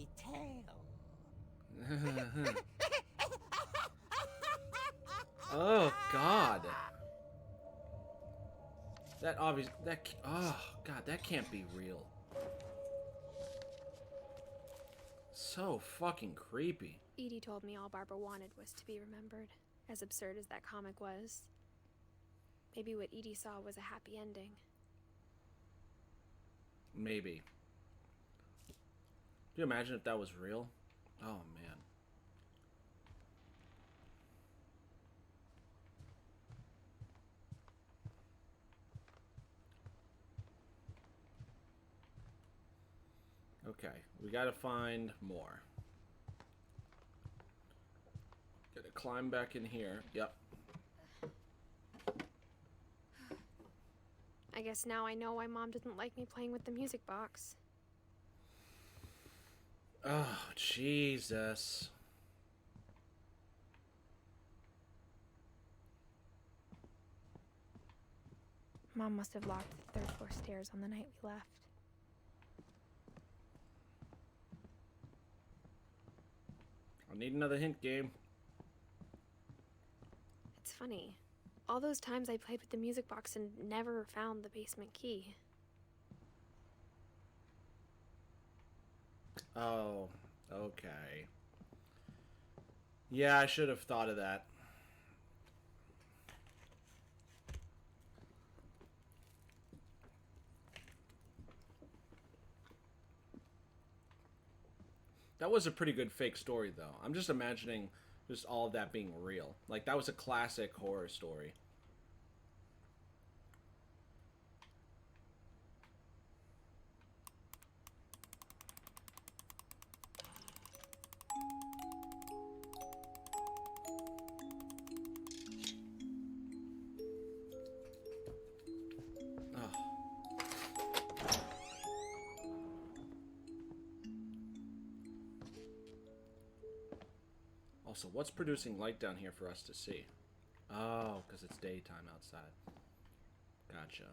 me tell. Oh God. That obvious. Oh God, that can't be real. So fucking creepy. Edie told me all Barbara wanted was to be remembered, as absurd as that comic was. Maybe what Edie saw was a happy ending. Maybe. Do you imagine if that was real? Oh man. Okay, we gotta find more. Gotta climb back in here. Yep. I guess now I know why Mom didn't like me playing with the music box. Oh, Jesus. Mom must have locked the third floor stairs on the night we left. I need another hint, game. It's funny. All those times I played with the music box and never found the basement key. Oh, okay. Yeah, I should have thought of that. That was a pretty good fake story, though. I'm just imagining just all of that being real. Like, that was a classic horror story. Also, what's producing light down here for us to see? Oh, because it's daytime outside. Gotcha.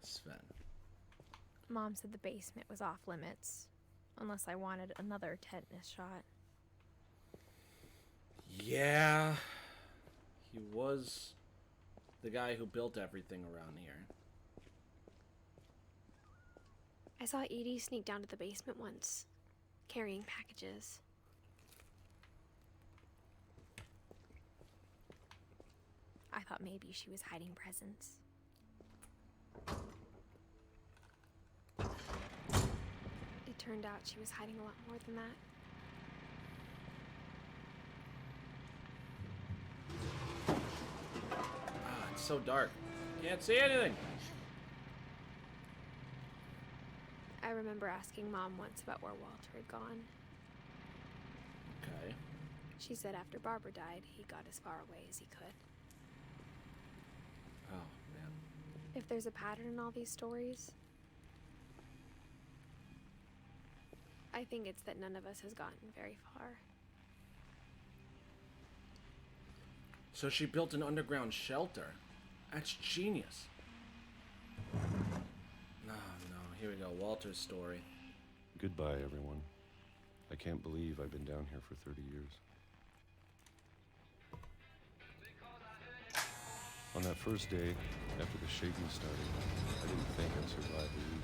Sven. Mom said the basement was off limits, unless I wanted another tetanus shot. Yeah. He was the guy who built everything around here. I saw Edie sneak down to the basement once, carrying packages. I thought maybe she was hiding presents. It turned out she was hiding a lot more than that. Ah, it's so dark. Can't see anything. I remember asking Mom once about where Walter had gone. Okay. She said after Barbara died, he got as far away as he could. Oh, man. If there's a pattern in all these stories, I think it's that none of us has gotten very far. So she built an underground shelter. That's genius. No, here we go. Walter's story. Goodbye, everyone. I can't believe I've been down here for 30 years. On that first day, after the shaking started, I didn't think I'd survive the week.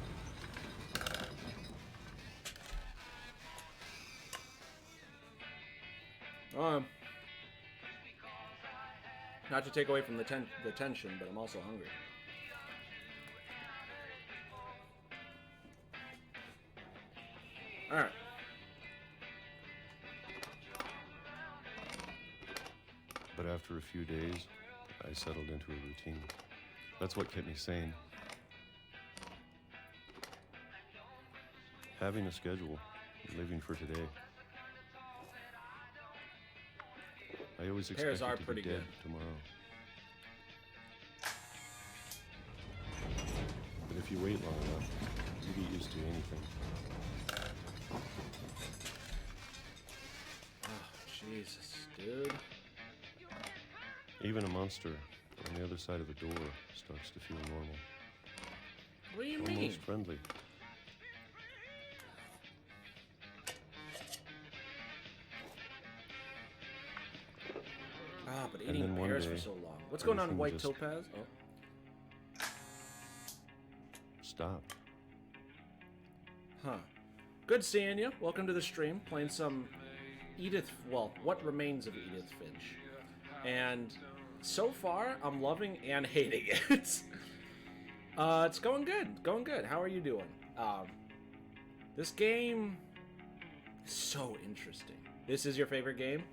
Not to take away from the tension, but I'm also hungry. All right. But after a few days, I settled into a routine. That's what kept me sane. Having a schedule, living for today. I always Pears are expected to pretty be dead good. tomorrow. But if you wait long enough, you get used to anything. Oh, Jesus, dude. Even a monster on the other side of the door starts to feel normal. What do you Almost mean? friendly. Ah, but And eating then one pears for day, so long. What's going on, everything White just- Topaz? Oh. Stop. Huh. Good seeing you. Welcome to the stream. Playing some Edith, well, what remains of Edith Finch. And so far, I'm loving and hating it. It's going good. Going good. How are you doing? This game is so interesting. This is your favorite game?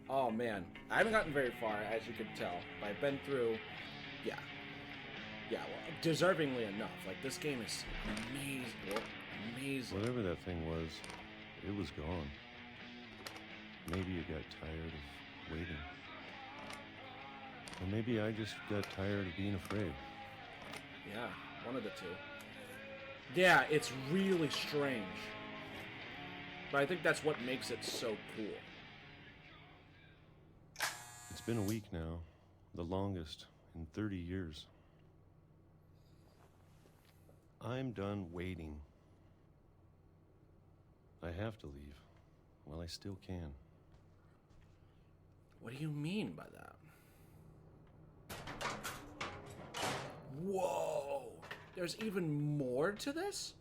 Oh, man. I haven't gotten very far, as you can tell. But I've been through, yeah. Yeah, well, deservingly enough. Like, this game is amazing. Well, amazing. Whatever that thing was, it was gone. Maybe you got tired of waiting. Or maybe I just got tired of being afraid. Yeah, one of the two. Yeah, it's really strange. But I think that's what makes it so cool. It's been a week now, the longest in 30 years. I'm done waiting. I have to leave. Well, I still can. What do you mean by that? Whoa! There's even more to this?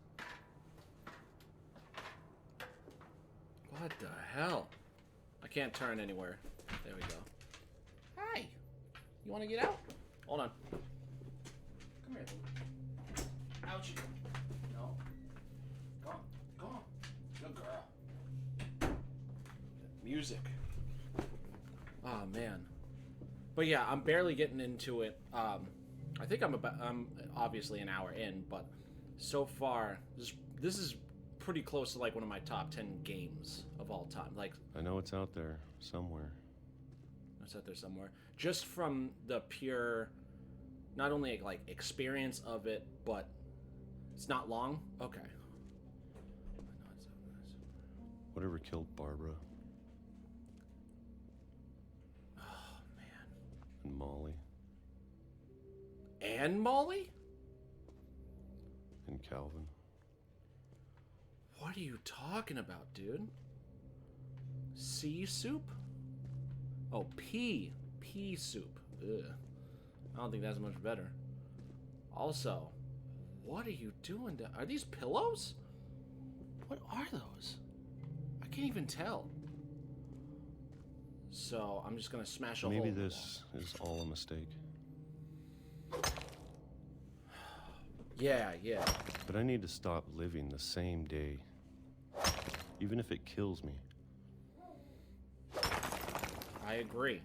What the hell? I can't turn anywhere. There we go. Hi! You want to get out? Hold on. Come here. Out you go. No. Go on. Go on. Good girl. Music. Oh man. But yeah, I'm barely getting into it. I think I'm obviously an hour in, but so far this is pretty close to like one of my top 10 games of all time. Like, I know it's out there somewhere. it's out there somewhere. Just from the pure, not only like experience of it, but it's not long. Okay. Whatever killed Barbara Oh man. and Molly And Molly? and Calvin. What are you talking about, dude? Sea soup? Oh, pea soup. Ugh. I don't think that's much better. Also, what are you doing? Are these pillows? What are those? I can't even tell. So I'm just gonna smash a hole. Maybe in the this is all a mistake. Yeah. But I need to stop living the same day. Even if it kills me. I agree.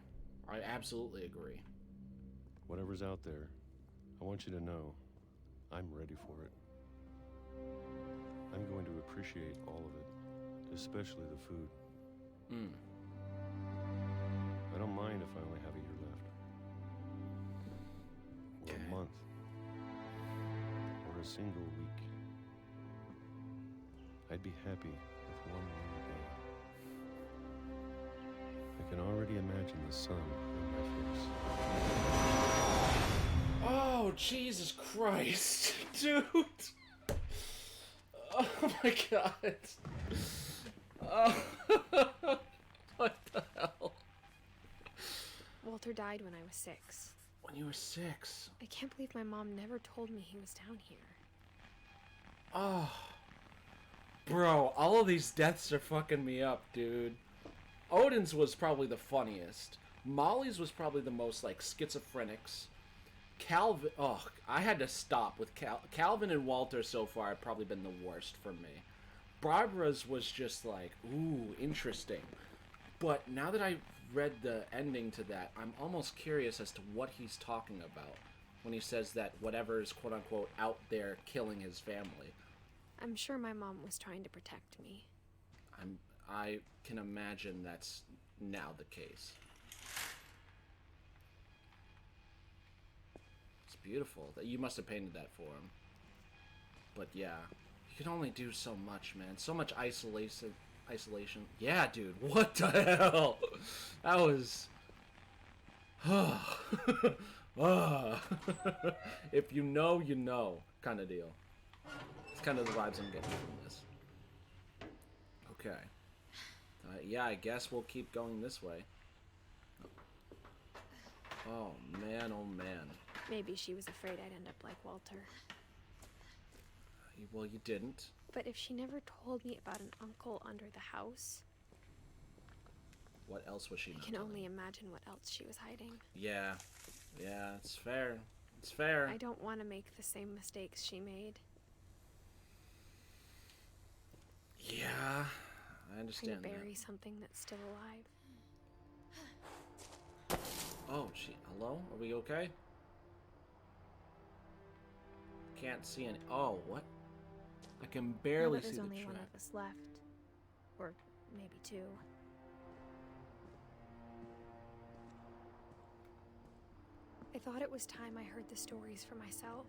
I absolutely agree. Whatever's out there, I want you to know I'm ready for it. I'm going to appreciate all of it, especially the food. I don't mind if I only have a year left. Or a month. Or a single week. I'd be happy with one more day. I can already imagine the sun on my face. Oh, Jesus Christ, dude. Oh my God. Oh, what the hell? Walter died when I was 6. When you were 6. I can't believe my mom never told me he was down here. Oh. Bro, all of these deaths are fucking me up, dude. Odin's was probably the funniest. Molly's was probably the most, like, schizophrenics. Calvin... Oh, I had to stop with Calvin and Walter so far have probably been the worst for me. Barbara's was just like, ooh, interesting. But now that I read the ending to that, I'm almost curious as to what he's talking about when he says that whatever is quote-unquote out there killing his family. I'm sure my mom was trying to protect me. I can imagine that's now the case. It's beautiful. You must have painted that for him. But yeah, you can only do so much, man. So much isolation. Yeah, dude. What the hell? That was... Ah, if you know, you know, kind of deal. It's kind of the vibes I'm getting from this. Okay. Yeah, I guess we'll keep going this way. Oh man, oh man. Maybe she was afraid I'd end up like Walter. Well, you didn't. But if she never told me about an uncle under the house, What else was she I not can telling? only imagine what else she was hiding. Yeah. Yeah, it's fair. It's fair. I don't want to make the same mistakes she made. Yeah, I Trying understand to that. bury something that's still alive. Oh, hello? Are we okay? Can't see any. Oh, what? I can Now barely that see there's the only track. one of us left. Or maybe two. I thought it was time I heard the stories for myself.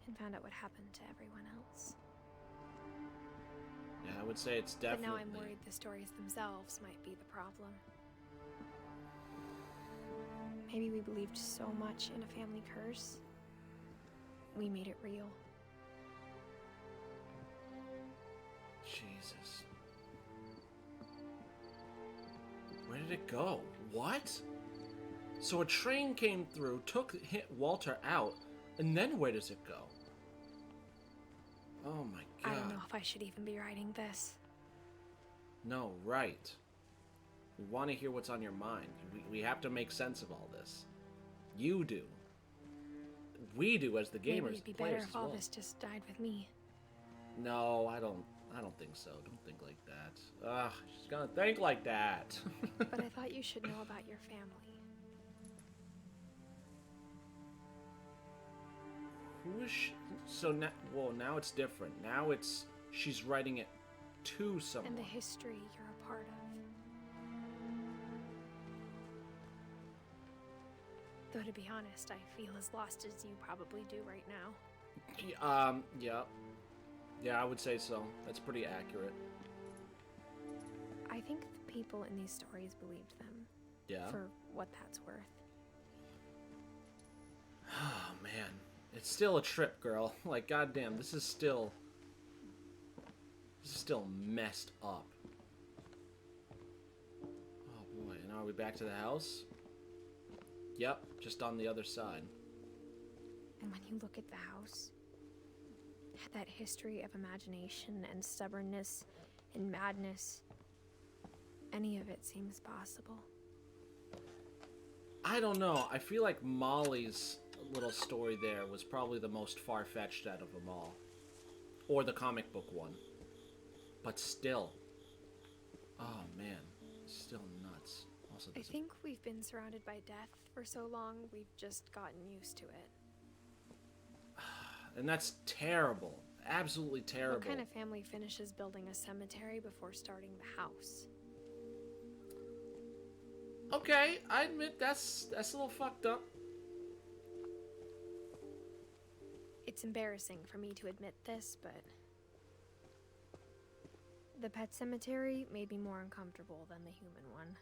And found out what happened to everyone else. Yeah, I would say it's But definitely. now I'm worried the stories themselves might be the problem. Maybe we believed so much in a family curse, we made it real. Jesus. Where did it go? What? So a train came through, hit Walter out, and then where does it go? Oh my god. I don't know if I should even be writing this. No, right. We want to hear what's on your mind. We have to make sense of all this. You do. We do as the gamers. Maybe it'd be better players if as all well. this just died with me. No, I don't think so. Don't think like that. Ugh, she's gonna think like that. But I thought you should know about your family. Who is she? So now, well, now it's different. Now she's writing it to someone. And the history you're a part of. Though to be honest, I feel as lost as you probably do right now. Yeah. Yeah, I would say so. That's pretty accurate. I think the people in these stories believed them. Yeah. For what that's worth. Oh, man. It's still a trip, girl. Like, goddamn, this is still messed up. Oh, boy. And are we back to the house? Yep, just on the other side. And when you look at the house, that history of imagination and stubbornness and madness, any of it seems possible. I don't know. I feel like Molly's little story there was probably the most far-fetched out of them all. Or the comic book one. But still. Oh, man. Still nuts. Also, I think we've been surrounded by death for so long, we've just gotten used to it. And that's terrible. Absolutely terrible. What kind of family finishes building a cemetery before starting the house? Okay, I admit that's a little fucked up. It's embarrassing for me to admit this, but the pet cemetery made me more uncomfortable than the human one.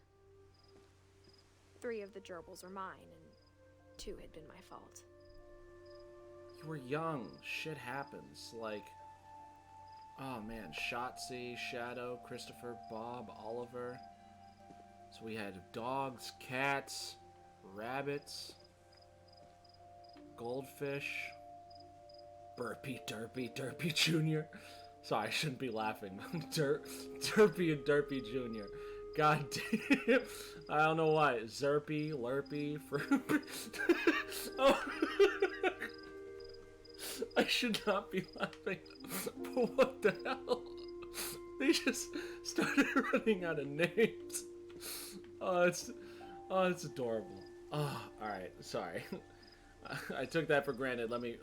3 of the gerbils are mine, and 2 had been my fault. You were young. Shit happens. Like, oh man, Shotzi, Shadow, Christopher, Bob, Oliver. So we had dogs, cats, rabbits, goldfish, Burpy, Derpy Jr. Sorry, I shouldn't be laughing. Derpy and Derpy Jr. God damn. I don't know why. Zerpy, Lurpy, Fruit. Oh. I should not be laughing. But what the hell? They just started running out of names. Oh, it's adorable. Oh, all right. Sorry. I took that for granted. Let me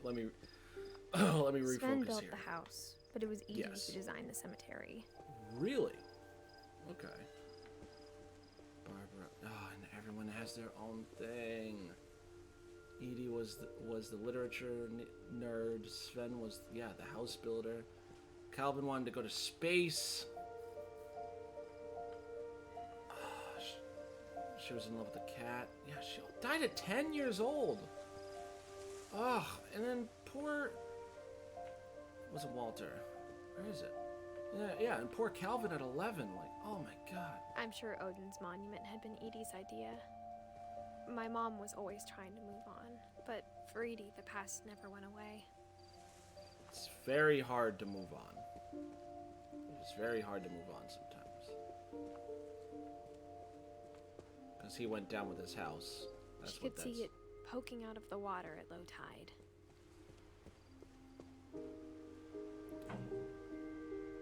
refocus Sven built here. the house, but it was Edith Yes. who designed the cemetery. Really? Okay. Barbara. Oh, and everyone has their own thing. Edie was the literature nerd. Sven was the house builder. Calvin wanted to go to space. she was in love with the cat. Yeah, she died at 10 years old. Ugh, and then poor... Was it Walter? Where is it? Yeah, and poor Calvin at 11. Like, oh my god. I'm sure Odin's monument had been Edie's idea. My mom was always trying to move on, but for Edie, the past never went away. It's very hard to move on. It's very hard to move on sometimes. Because he went down with his house. That's She could see it poking out of the water at low tide.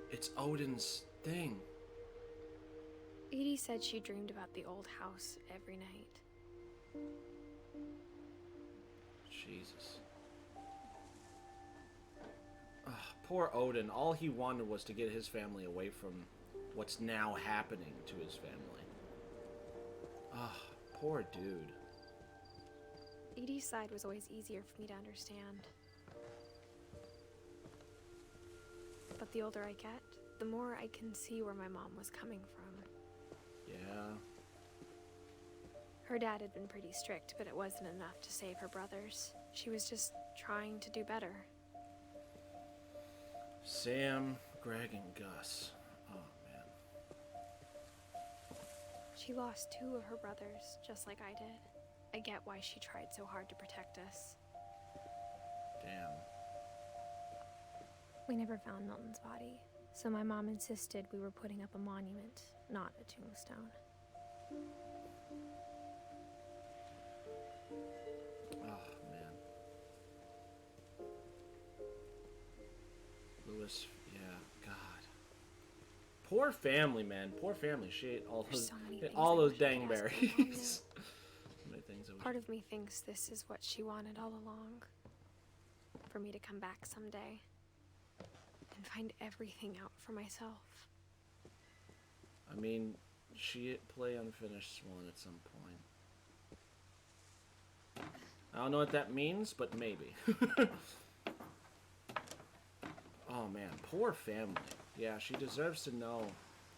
It's Odin's thing. Edie said she dreamed about the old house every night. Jesus. Ugh, poor Odin. All he wanted was to get his family away from what's now happening to his family. Ugh, poor dude. Edie's side was always easier for me to understand. But the older I get, the more I can see where my mom was coming from. Yeah. Her dad had been pretty strict, but it wasn't enough to save her brothers. She was just trying to do better. Sam, Greg, and Gus. Oh, man. She lost 2 of her brothers, just like I did. I get why she tried so hard to protect us. Damn. We never found Milton's body, so my mom insisted we were putting up a monument, not a tombstone. Oh, man. Lewis, yeah, God. Poor family, man. Poor family. She ate all There's those, so many ate things all I those wish I dang could ask my mom berries. So many things I wish. Part of me thinks this is what she wanted all along. For me to come back someday and find everything out for myself. I mean, she play unfinished swan at some point. I don't know what that means, but maybe. Oh man, poor family. Yeah, she deserves to know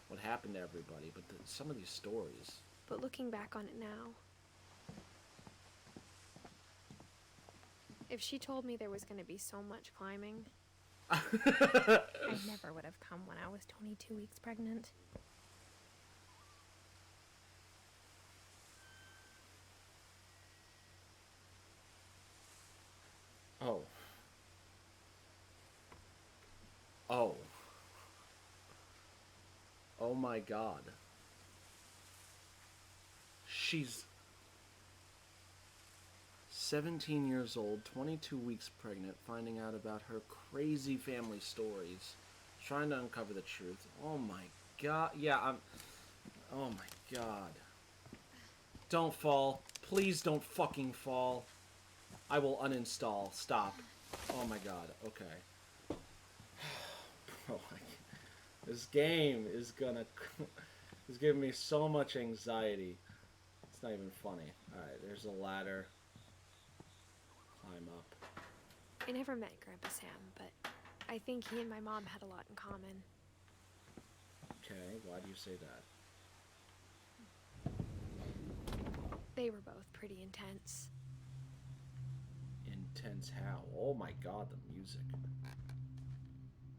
what happened to everybody, but some of these stories. But looking back on it now, if she told me there was going to be so much climbing, I never would have come when I was 22 weeks pregnant. Oh. Oh. Oh my God. She's 17 years old, 22 weeks pregnant, finding out about her crazy family stories, trying to uncover the truth. Oh my God. Yeah, oh my God. Don't fall. Please don't fucking fall. I will uninstall. Stop. Oh my God. Okay. Oh my. This game is gonna. It's giving me so much anxiety. It's not even funny. Alright, there's a ladder. Climb up. I never met Grandpa Sam, but I think he and my mom had a lot in common. Okay, why do you say that? They were both pretty intense. Intense how? Oh my God, the music.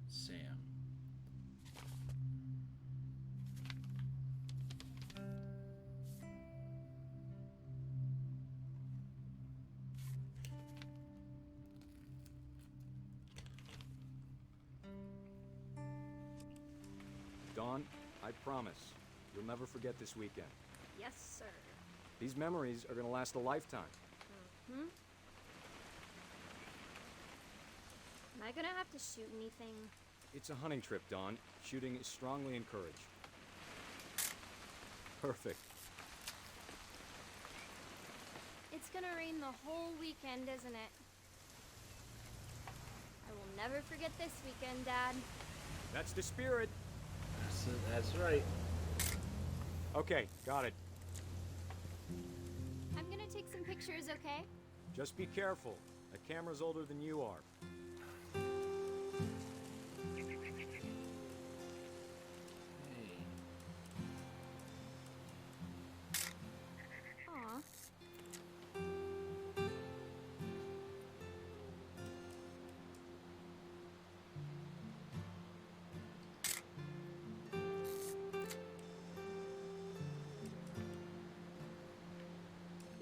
Sam. Dawn, I promise, you'll never forget this weekend. Yes, sir. These memories are gonna last a lifetime. Hmm? Am I gonna have to shoot anything? It's a hunting trip, Dawn. Shooting is strongly encouraged. Perfect. It's gonna rain the whole weekend, isn't it? I will never forget this weekend, Dad. That's the spirit. That's right. Okay, got it. I'm gonna take some pictures, okay? Just be careful. That camera's older than you are. Hey.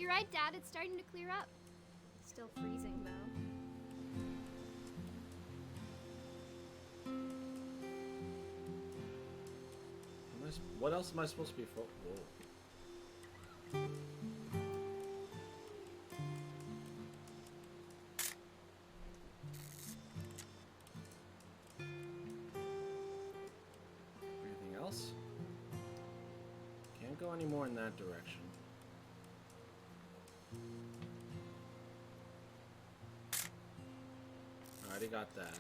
You're right, Dad. It's starting to clear up. Still freezing, though. What else am I supposed to be for? Whoa. Anything else? Can't go any more in that direction. Already got that.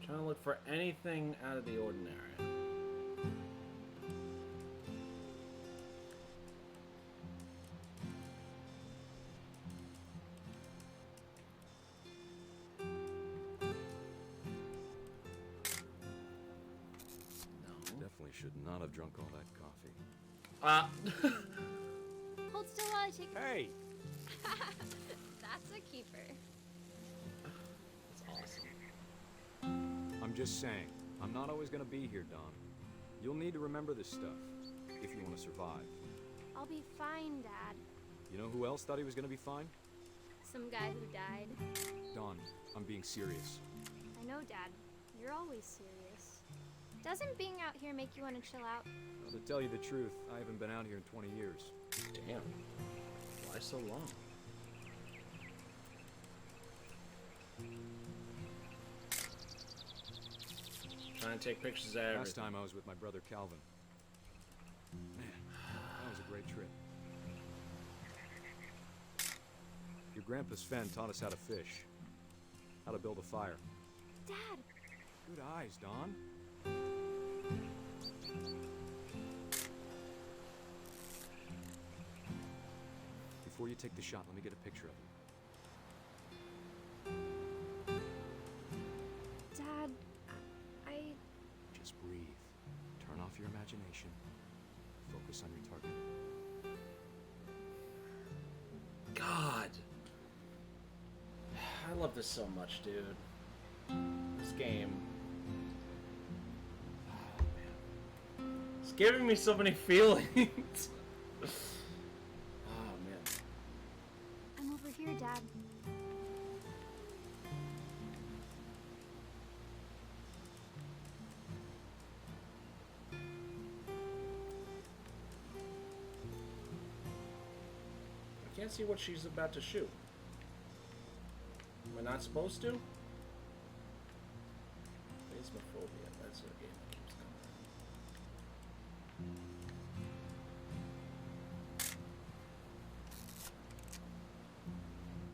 Trying to look for anything out of the ordinary. Definitely should not have drunk all that coffee. Hold still while I take. Hey! That's a keeper. That's awesome. I'm just saying, I'm not always gonna be here, Don. You'll need to remember this stuff, if you want to survive. I'll be fine, Dad. You know who else thought he was gonna be fine? Some guy who died. Don, I'm being serious. I know, Dad. You're always serious. Doesn't being out here make you want to chill out? Well, to tell you the truth, I haven't been out here in 20 years. Damn. Why so long? Trying to take pictures of everything. Last time I was with my brother Calvin. Man, that was a great trip. Your grandpa Sven taught us how to fish, how to build a fire. Dad! Good eyes, Don. Before you take the shot, let me get a picture of you. Dad, I... Just breathe. Turn off your imagination. Focus on your target. God. I love this so much, dude. This game. Oh, man. It's giving me so many feelings. Oh, man. I'm over here, Dad. I can't see what she's about to shoot. Am I not supposed to? Phasmophobia. That's a game that keeps coming.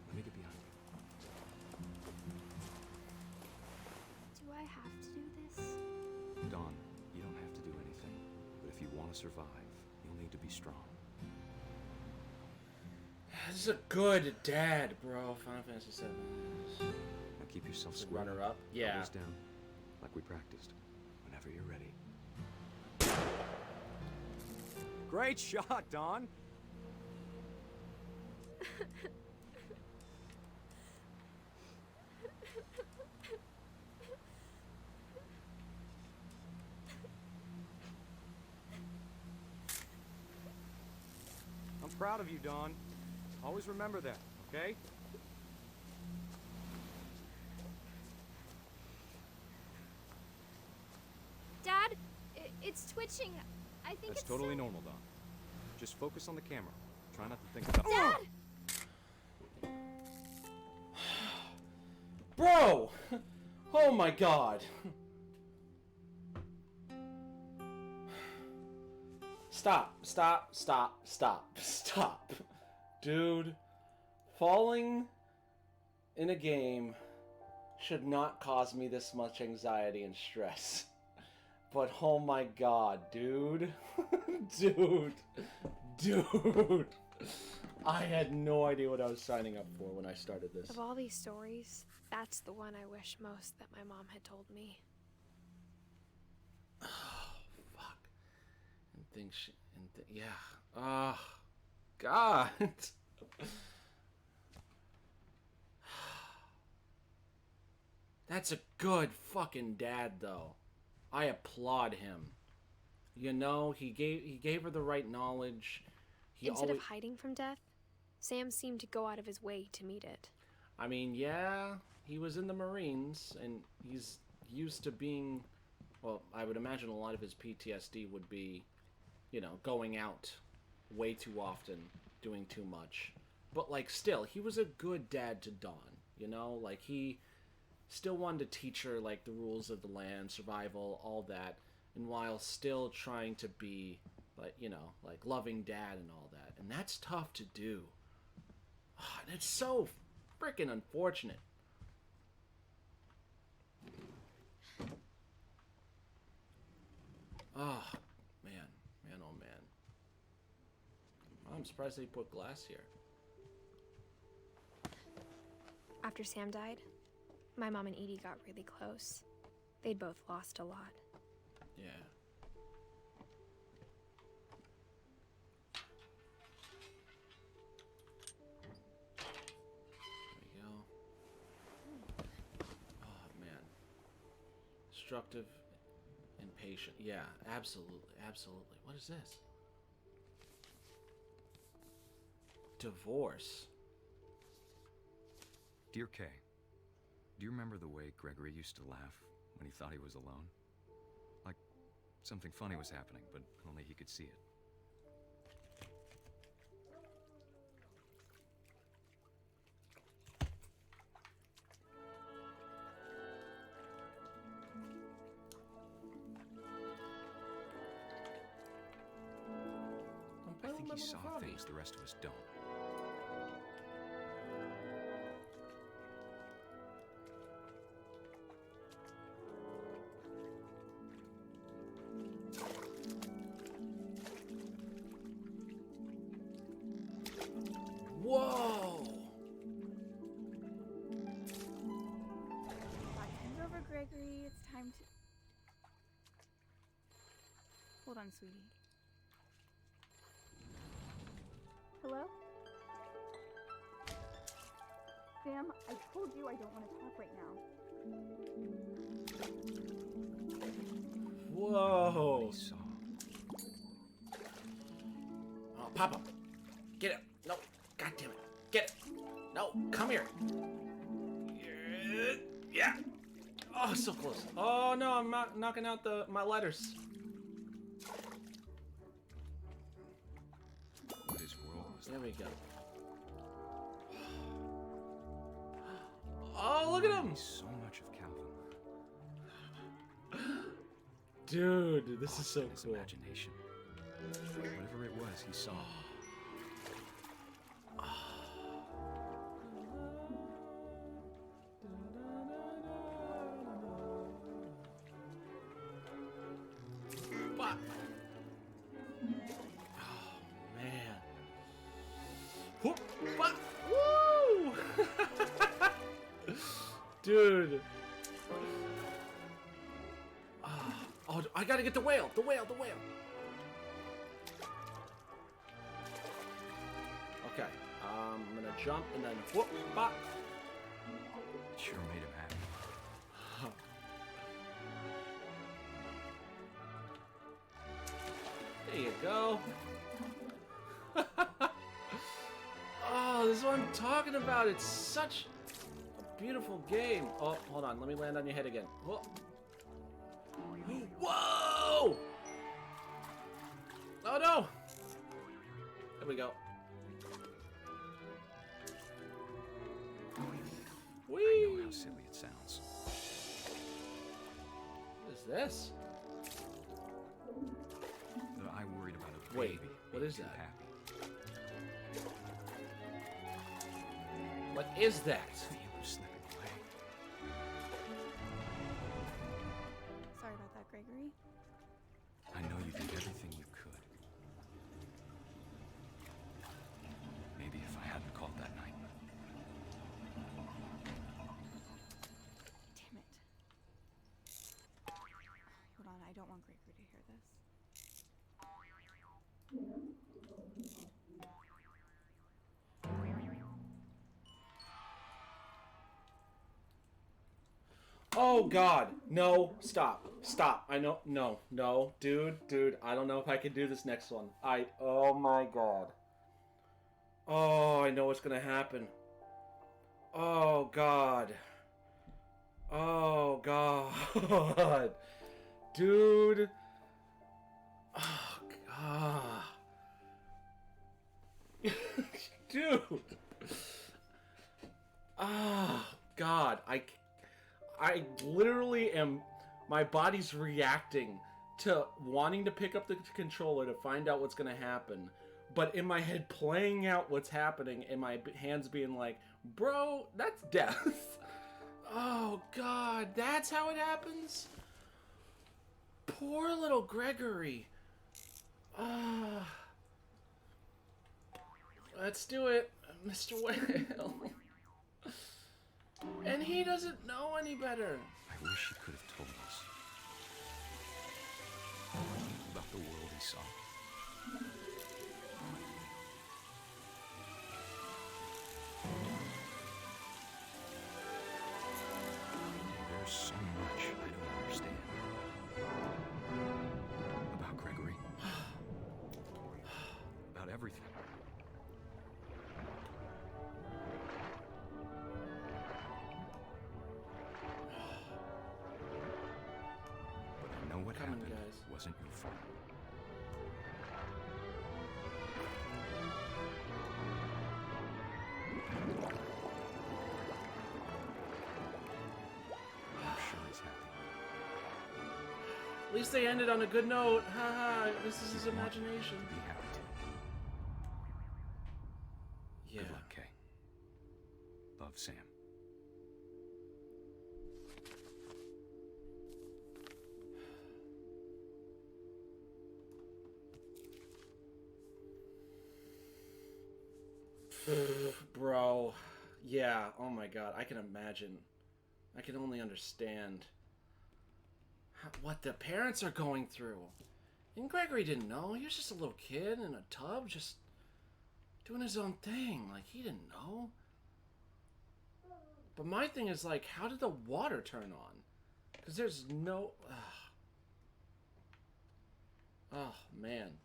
Let me get behind you. Do I have to do this? Don, you don't have to do anything. But if you want to survive, you'll need to be strong. This is a good dad, bro. Final Fantasy VII. Now keep yourself square. Runner up? Yeah. Elbows down, like we practiced. Whenever you're ready. Great shot, Don! I'm proud of you, Don. Always remember that, okay? Dad, it's twitching. I think That's it's totally so... normal, Don. Just focus on the camera. Try not to think about... Dad! Bro! Oh my god. Stop. Dude, falling in a game should not cause me this much anxiety and stress. But oh my god, dude. Dude. I had no idea what I was signing up for when I started this. Of all these stories, that's the one I wish most that my mom had told me. Oh, fuck. Yeah. Oh, God. That's a good fucking dad, though. I applaud him. You know, he gave her the right knowledge. Instead of hiding from death, Sam seemed to go out of his way to meet it. I mean, yeah, he was in the Marines, and he's used to being... Well, I would imagine a lot of his PTSD would be, you know, going out way too often, doing too much. But, like, still, he was a good dad to Dawn, you know? Like, he still wanted to teach her, like, the rules of the land, survival, all that, and while still trying to be, like, you know, like, loving dad and all that. And that's tough to do. Oh, and it's so freaking unfortunate. Oh, man. Man, oh, man. I'm surprised they put glass here. After Sam died, my mom and Edie got really close. They'd both lost a lot. Yeah. There we go. Oh, man. Destructive and patient. Yeah, absolutely. Absolutely. What is this? Divorce. Dear Kay, do you remember the way Gregory used to laugh when he thought he was alone? Like something funny was happening, but only he could see it. I think he saw things the rest of us don't. Whoa! Time's over, Gregory. It's time to... Hold on, sweetie. Hello? Sam, I told you I don't want to talk right now. Whoa! Oh, Papa! Get it! No! God damn it! Get it! No! Come here! Yeah! Oh, so close! Oh no! I'm not knocking out my letters. What his world was There we go. Oh, look at him! so much of Calvin. Dude, this is so His cool. imagination. Whatever it was, he saw. Fuck. Oh, man. Whoop, fuck. Woo! Dude. Oh, I gotta get the whale. The whale, the whale. Okay. I'm gonna jump and then whoop, bop. Sure made him happy. There you go. Oh, this is what I'm talking about. It's such a beautiful game. Oh, hold on. Let me land on your head again. Whoa! Whoa! Oh no! There we go. Whee! I know how silly it sounds. What is this? But I worried about a Wait, baby what being is too that? happy. What is that? You were slipping away. Sorry about that, Gregory. I know you did everything you could. Maybe if I hadn't called that night. Damn it. Hold on, I don't want Gregory to hear this. Oh God, no, stop, stop. I know, no, dude, I don't know if I can do this next one. Oh my God. Oh, I know what's gonna happen. Oh God. Oh God. Dude. Oh God. Dude. Oh God. I literally am. My body's reacting to wanting to pick up the controller to find out what's gonna happen, but in my head playing out what's happening, and my hands being like, "Bro, that's death." Oh God, that's how it happens. Poor little Gregory. Let's do it, Mr. Whale. And he doesn't know any better. I wish he could have told us about the world he saw. There's so much I don't understand about Gregory, about everything. But I know what happened wasn't your fault. I'm sure he's happy. At least they ended on a good note. Haha, this is his imagination. Be happy too. Yeah. Good luck, Kay. Love, Sam. Bro, yeah, oh my God, I can imagine. I can only understand what the parents are going through. And Gregory didn't know. He was just a little kid in a tub, just doing his own thing. Like, he didn't know. But my thing is, like, how did the water turn on? Because there's no... Oh, man.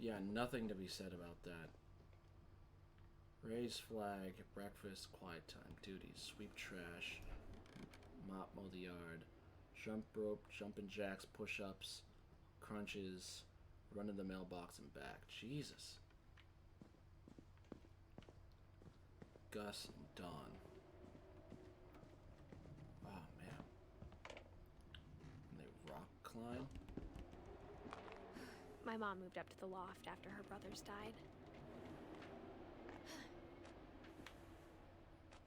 Yeah, nothing to be said about that. Raise flag, breakfast, quiet time, duties, sweep trash, mop, mow the yard, jump rope, jumping jacks, push-ups, crunches, run to the mailbox and back. Jesus. Gus and Dawn. Oh, man. And they rock climb? My mom moved up to the loft after her brothers died.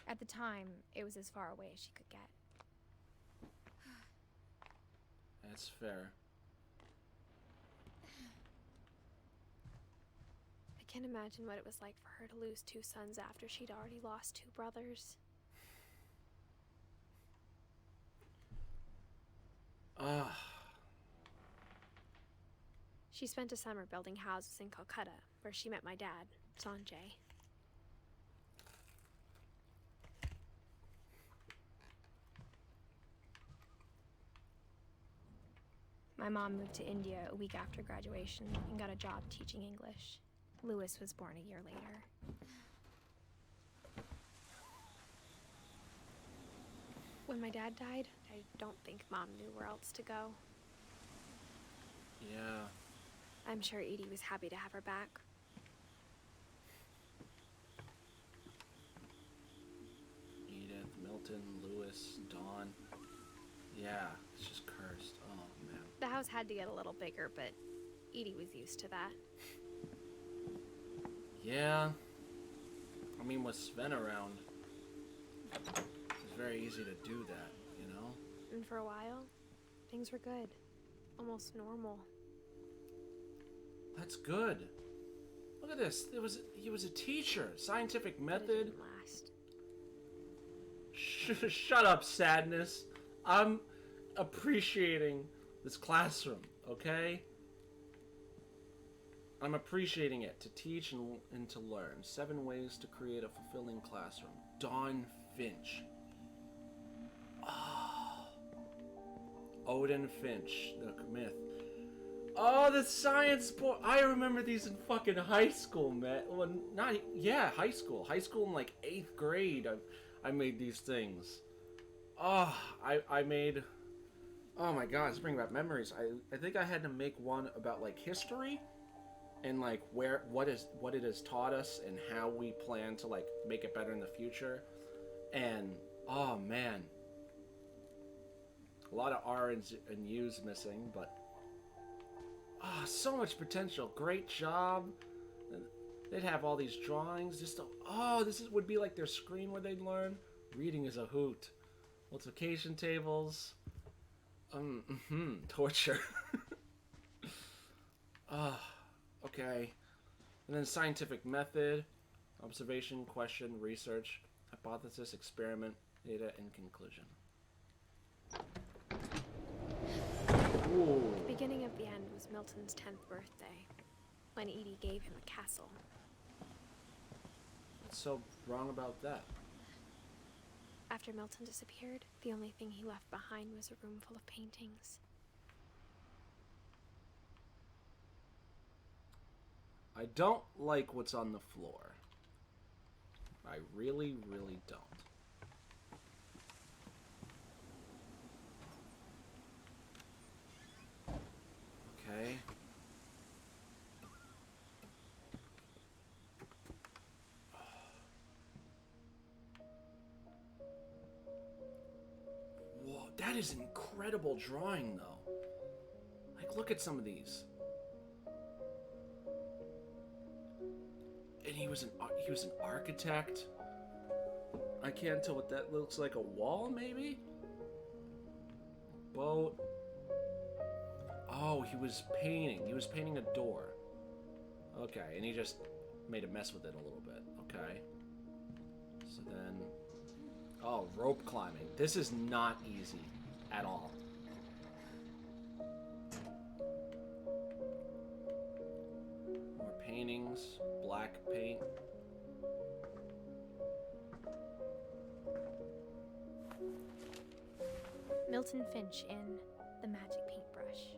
At the time, it was as far away as she could get. That's fair. I can't imagine what it was like for her to lose 2 sons after she'd already lost 2 brothers. Ah. She spent a summer building houses in Calcutta, where she met my dad, Sanjay. My mom moved to India a week after graduation and got a job teaching English. Louis was born a year later. When my dad died, I don't think Mom knew where else to go. Yeah. I'm sure Edie was happy to have her back. Edith, Milton, Lewis, Dawn. Yeah, it's just cursed. Oh, man. The house had to get a little bigger, but Edie was used to that. Yeah. I mean, with Sven around, it's very easy to do that, you know? And for a while, things were good. Almost normal. That's good. Look at this. He was a teacher. Scientific method. But it didn't last. Shut up, sadness. I'm appreciating this classroom, okay? I'm appreciating it. To teach and to learn. 7 ways to create a fulfilling classroom. Dawn Finch. Oh. Odin Finch, the myth. Oh, the science board. I remember these in fucking high school, man. Well, high school. High school in like 8th grade. I made these things. Oh, I made... Oh my god, it's bringing back memories. I think I had to make one about like history and like what it has taught us and how we plan to like make it better in the future. And oh man, a lot of R's and U's missing, but so much potential. Great job. They'd have all these drawings. This would be like their screen where they'd learn. Reading is a hoot. Multiplication tables. Torture. Okay. And then scientific method, observation, question, research, hypothesis, experiment, data, and conclusion. Ooh. The beginning of the end was Milton's 10th birthday, when Edie gave him a castle. What's so wrong about that? After Milton disappeared, the only thing he left behind was a room full of paintings. I don't like what's on the floor. I really, really don't. Okay. Whoa, that is incredible drawing, though. Like, look at some of these. And he was an architect. I can't tell what that looks like. A wall, maybe? Boat. Oh, he was painting. He was painting a door. Okay, and he just made a mess with it a little bit. Okay. So then... Oh, rope climbing. This is not easy at all. More paintings. Black paint. Milton Finch in The Magic Paintbrush.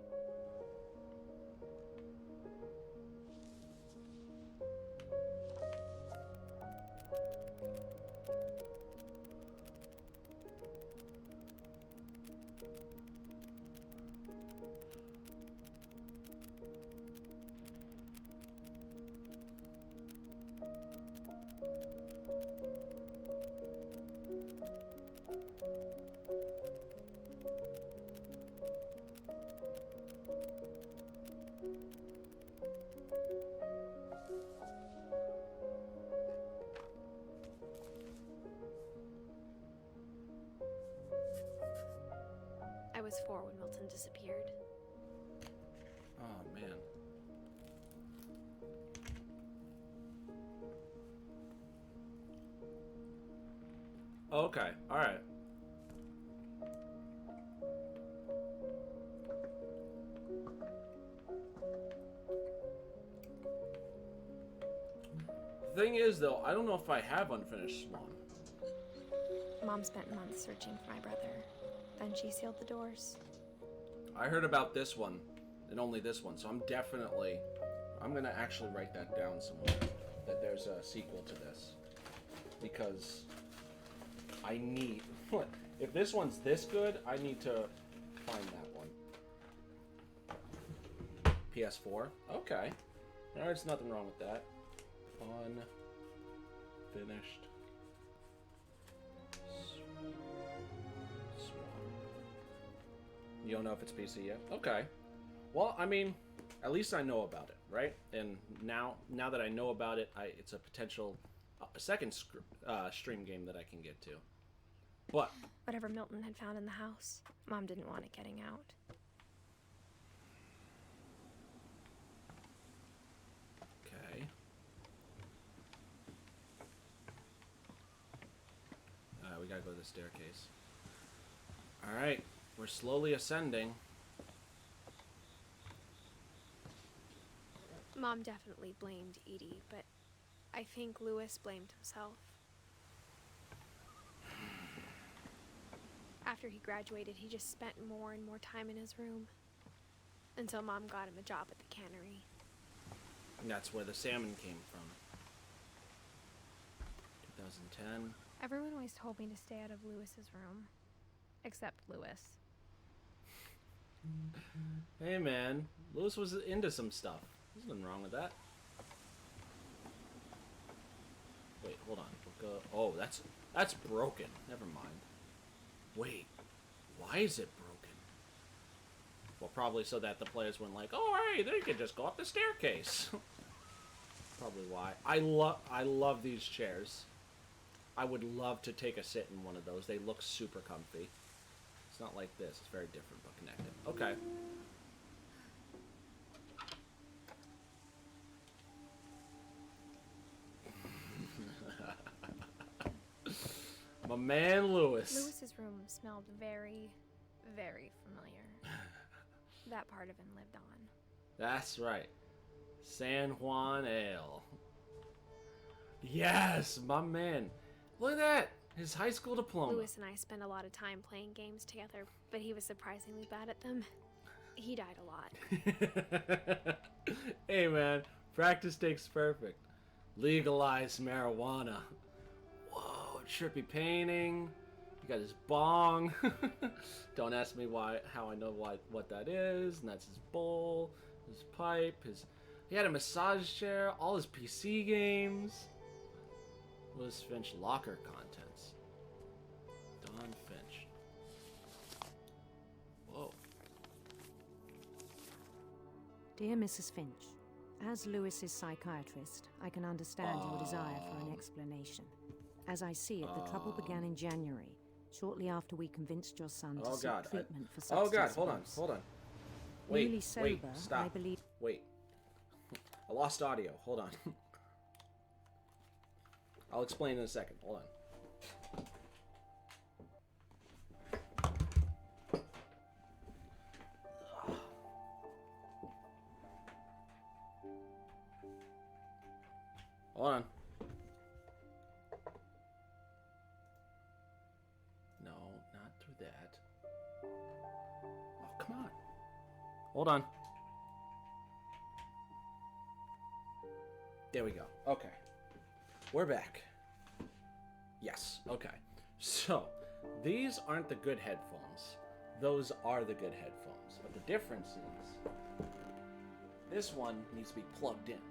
I was 4 when Milton disappeared. Oh, man. Okay, alright. The thing is, though, I don't know if I have unfinished Swan. Mom spent months searching for my brother. Then she sealed the doors. I heard about this one, and only this one, so I'm gonna actually write that down somewhere, that there's a sequel to this. Because I need, if this one's this good, I need to find that one. PS4? Okay. There's nothing wrong with that. Unfinished. You don't know if it's PC yet? Okay. Well, I mean, at least I know about it, right? And now that I know about it, it's a potential second stream game that I can get to. But whatever Milton had found in the house, Mom didn't want it getting out. Okay. We gotta go to the staircase. All right. We're slowly ascending. Mom definitely blamed Edie, but I think Lewis blamed himself. After he graduated, he just spent more and more time in his room. Until Mom got him a job at the cannery. And that's where the salmon came from. 2010. Everyone always told me to stay out of Lewis's room. Except Lewis. Hey man, Lewis was into some stuff. There's nothing wrong with that. Wait, hold on. We'll go. Oh, that's broken. Never mind. Wait, why is it broken? Well, probably so that the players weren't like, oh, hey, they could just go up the staircase. Probably why. I love these chairs. I would love to take a sit in one of those. They look super comfy. It's not like this. It's very different, but connected. Okay. My man Lewis. Lewis's room smelled very, very familiar. That part of him lived on. That's right. San Juan Ale. Yes, my man. Look at that. His high school diploma. Lewis and I spent a lot of time playing games together, but he was surprisingly bad at them. He died a lot. Hey man, practice takes perfect. Legalize marijuana. Whoa, trippy painting. He got his bong. Don't ask me how I know what that is. And that's his bowl, his pipe, he had a massage chair, all his PC games. Lewis Finch locker contents. Don Finch. Whoa. Dear Mrs. Finch, as Lewis's psychiatrist, I can understand your desire for an explanation. As I see it, the trouble began in January, shortly after we convinced your son to seek treatment for substance abuse. Hold on. Wait, Newly sober, stop. I believe... Wait. I lost audio. Hold on. I'll explain in a second. Hold on. Hold on. No, not through that. Oh, come on. Hold on. There we go. Okay. We're back. Yes. Okay. So, these aren't the good headphones. Those are the good headphones. But the difference is, this one needs to be plugged in.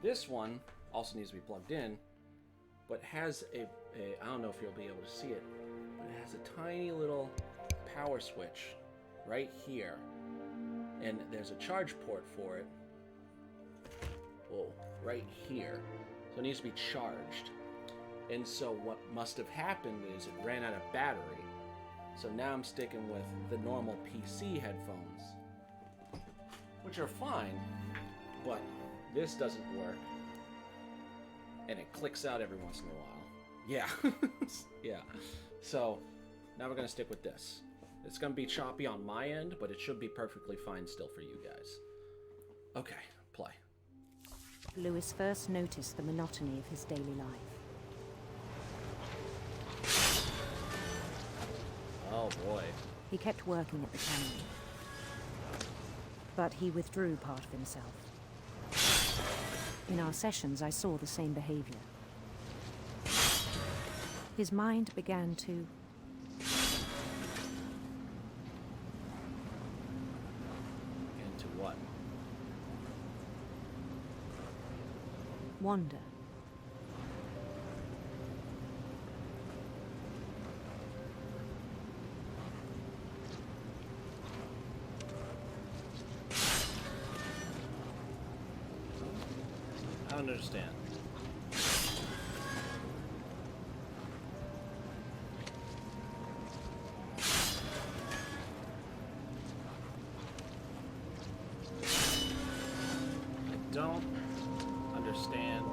This one also needs to be plugged in, but has a I don't know if you'll be able to see it, but it has a tiny little power switch right here. And there's a charge port for it. Whoa, right here. So it needs to be charged. And so what must have happened is it ran out of battery. So now I'm sticking with the normal PC headphones, which are fine, but this doesn't work. And it clicks out every once in a while. Yeah. Yeah. So now we're going to stick with this. It's going to be choppy on my end, but it should be perfectly fine still for you guys. Okay, play. Lewis first noticed the monotony of his daily life. Oh boy. He kept working at the cannery, but he withdrew part of himself. In our sessions, I saw the same behavior. His mind began to Into what? wander. I don't understand. I don't understand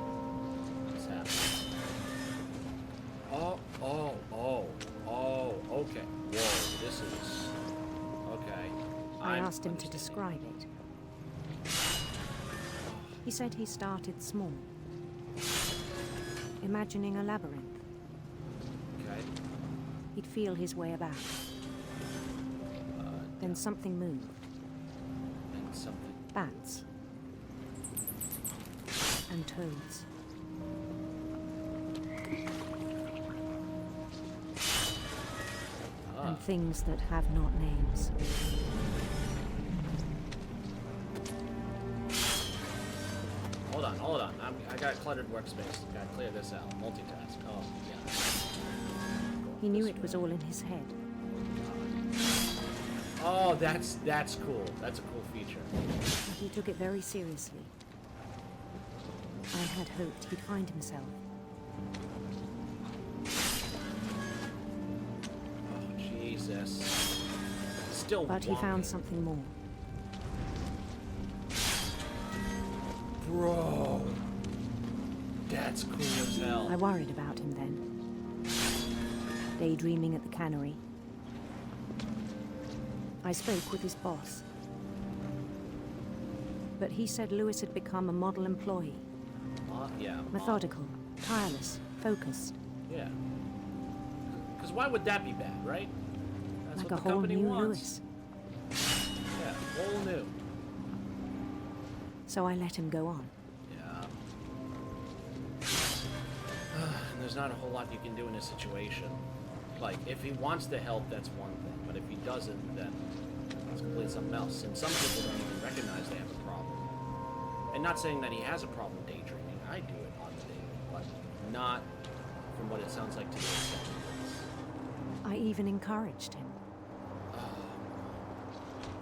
what's happening. Okay. Whoa, this is... Okay. I asked him to describe it. He said he started small, imagining a labyrinth. Okay. He'd feel his way about. Then something moved. And something. Bats. And toads. And things that have not names. Hold on. I got a cluttered workspace. Gotta clear this out. Multitask. Oh, yeah. He knew it was all in his head. Oh, that's cool. That's a cool feature. But he took it very seriously. I had hoped he'd find himself. Oh, Jesus. Still But he found something more. Bro. That's cool as hell. I worried about him then. Daydreaming at the cannery. I spoke with his boss. But he said Lewis had become a model employee. Yeah. Methodical, tireless, focused. Yeah. Because why would that be bad, right? That's Like what a the whole company new wants. Lewis. Yeah, whole new. So I let him go on. Yeah. And there's not a whole lot you can do in this situation. Like, if he wants to help, that's one thing. But if he doesn't, then it's completely something else. And some people don't even recognize they have a problem. And not saying that he has a problem daydreaming. I do it on the daily, but not from what it sounds like to the extent it is. I even encouraged him.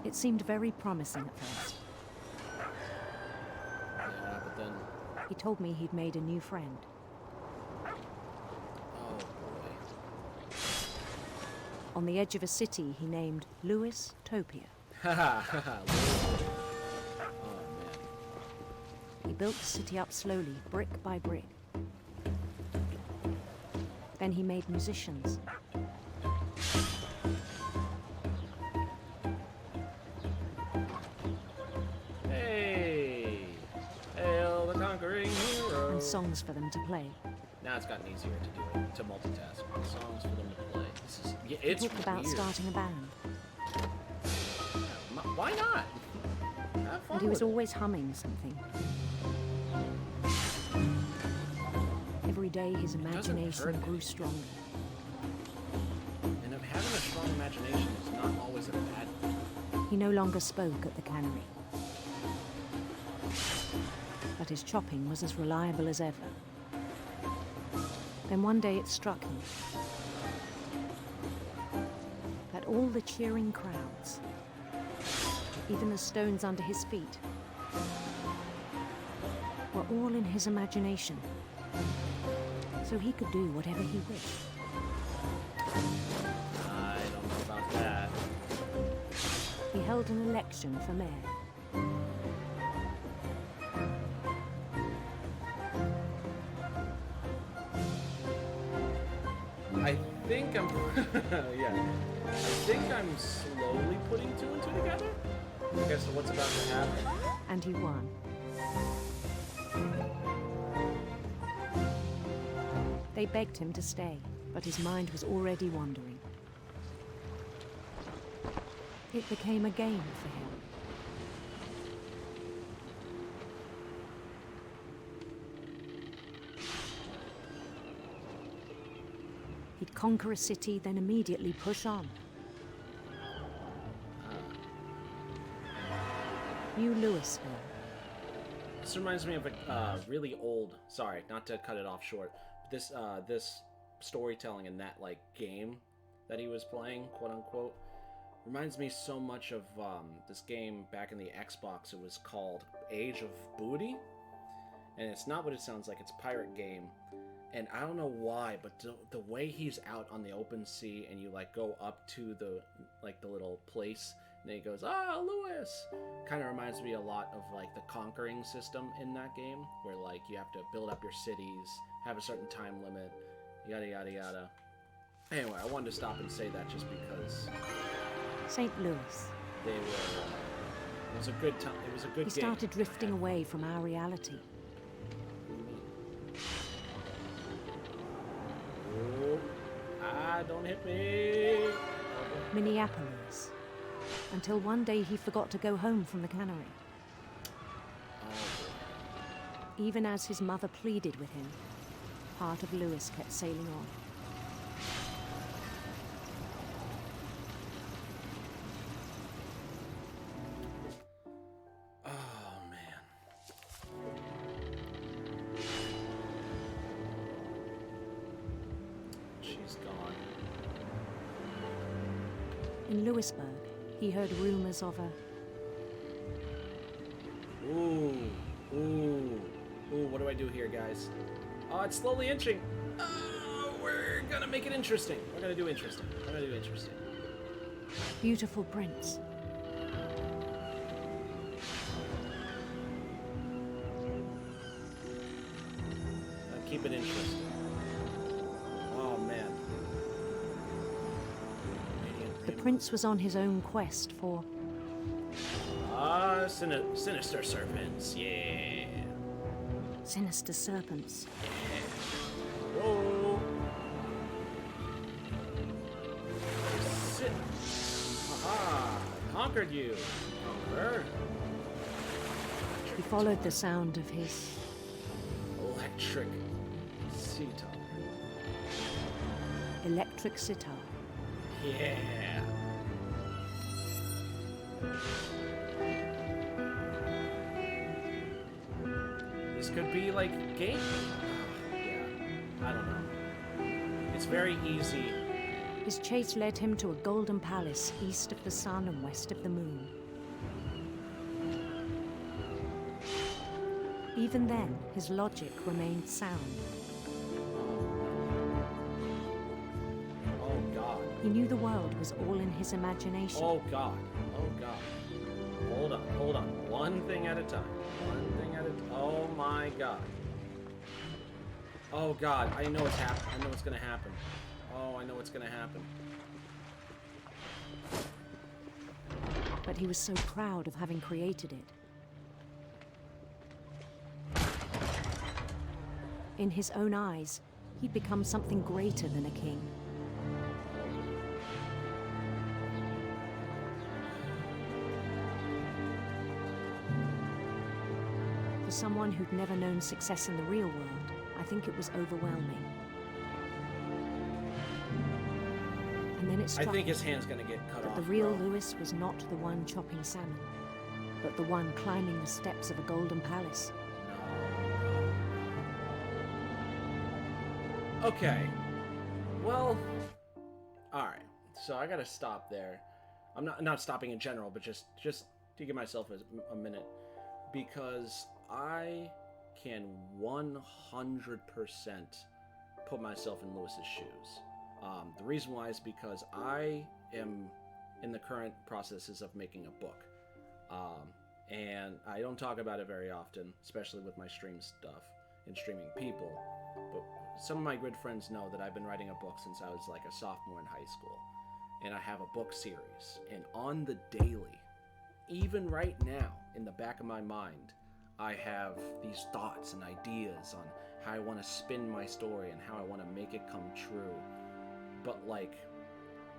It seemed very promising at first. Yeah, but then... He told me he'd made a new friend. Oh, boy. On the edge of a city he named Lewis Topia. Oh, man. He built the city up slowly, brick by brick. Then he made musicians. Hey! Hail the conquering hero! And songs for them to play. Now it's gotten easier to do it, to multitask. Songs for them to play. This is... Yeah, it's he talked about weird. starting a band. Why not? Have fun And he was with it. always humming something. Every day his imagination hurt grew stronger. And having a strong imagination is not always a bad thing. He no longer spoke at the cannery. But his chopping was as reliable as ever. Then one day it struck him that all the cheering crowds, even the stones under his feet, were all in his imagination, so he could do whatever he wished. I don't know about that. He held an election for mayor. I think I'm... yeah. I think I'm slowly putting two and two together. I guess what's about to happen. And he won. They begged him to stay, but his mind was already wandering. It became a game for him. He'd conquer a city, then immediately push on. New Louisville. This reminds me of a really old... Sorry, not to cut it off short. But this storytelling in that like game that he was playing, quote unquote, reminds me so much of this game back in the Xbox. It was called Age of Booty, and it's not what it sounds like. It's a pirate game, and I don't know why, but the way he's out on the open sea, and you like go up to the little place, and then he goes, "Ah, Lewis," kind of reminds me a lot of like the conquering system in that game, where like you have to build up your cities, have a certain time limit, yada yada yada. Anyway, I wanted to stop and say that just because St. Louis. they were It was a good time. It was a good He game. started drifting away from our reality. Oh, don't hit me. Minneapolis. Until one day he forgot to go home from the cannery. Even as his mother pleaded with him, part of Lewis kept sailing on. Oh, man. She's gone. In Lewisburg, he heard rumors of a... Ooh, ooh, ooh, what do I do here, guys? Oh, it's slowly inching. Oh, we're gonna make it interesting. We're gonna do interesting. We're gonna do interesting. beautiful prince. Keep it interesting. Oh, man. The prince was on his own quest for... Sinister serpents, yeah. Sinister serpents. Whoa. Sit. Aha! Conquered you. Conqueror. He followed the sound of his... Electric sitar. Electric sitar. Yeah. This could be like game. Yeah. I don't know. It's very easy. His chase led him to a golden palace east of the sun and west of the moon. Even then, his logic remained sound. Oh, God. He knew the world was all in his imagination. Oh, God. Oh, God. Hold on, hold on. One thing at a time. One thing at a time. Oh, my God. Oh, God. I know what's happening. I know what's going to happen. Oh, I know what's going to happen. But he was so proud of having created it. In his own eyes, he'd become something greater than a king. For someone who'd never known success in the real world, I think it was overwhelming. And then it struck I think him his hand's going to get cut that off. the real bro. Lewis was not the one chopping salmon, but the one climbing the steps of a golden palace. Okay. Well, alright. So I gotta stop there. I'm not stopping in general, but just to give myself a minute. Because I can 100% put myself in Lewis's shoes. The reason why is because I am in the current processes of making a book. And I don't talk about it very often, especially with my stream stuff and streaming people. But some of my good friends know that I've been writing a book since I was like a sophomore in high school. And I have a book series. And on the daily, even right now, in the back of my mind, I have these thoughts and ideas on how I want to spin my story and how I want to make it come true. But like,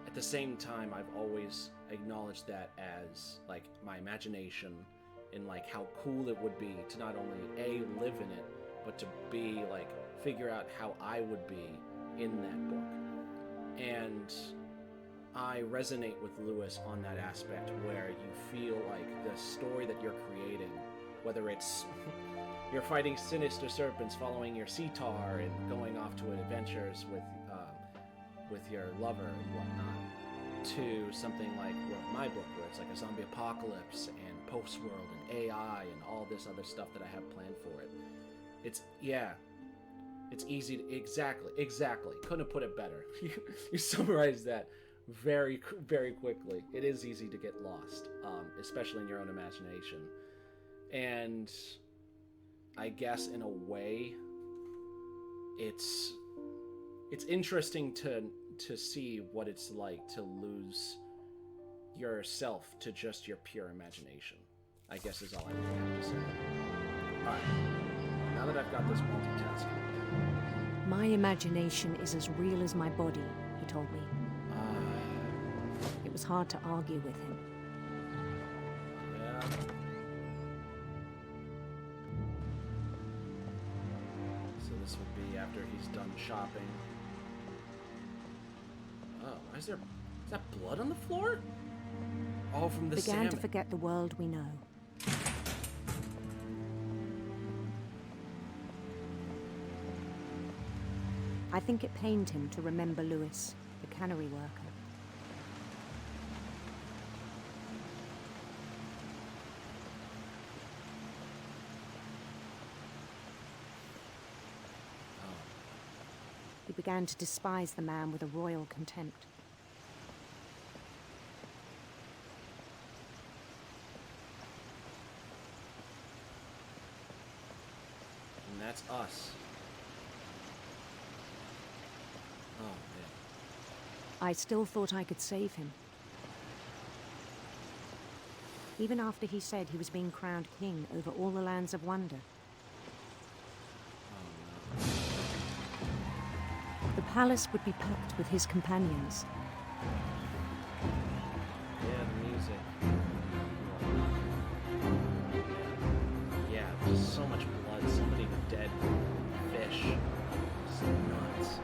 at the same time, I've always acknowledged that as like my imagination and like how cool it would be to not only A, live in it, but to B, like, figure out how I would be in that book. And I resonate with Lewis on that aspect where you feel like the story that you're creating, whether it's you're fighting sinister serpents, following your sitar, and going off to adventures with your lover and whatnot, to something like my book, where it's like a zombie apocalypse and post-world and AI and all this other stuff that I have planned for it. It's easy to, exactly. Couldn't have put it better. You summarized that very, very quickly. It is easy to get lost, especially in your own imagination. And I guess in a way, it's interesting to see what it's like to lose yourself to just your pure imagination. I guess is all I really have to say. Alright, now that I've got this multitasking. My imagination is as real as my body, he told me. It was hard to argue with him. Yeah. So this would be after he's done shopping. Oh, why is that blood on the floor? Oh, from the Began salmon. to forget the world we know. I think it pained him to remember Lewis, the cannery worker. He began to despise the man with a royal contempt. And that's us. Oh, man. I still thought I could save him. Even after he said he was being crowned king over all the lands of wonder. The palace would be packed with his companions. Yeah, the music. Yeah, just so much blood, so many dead fish. It's nuts.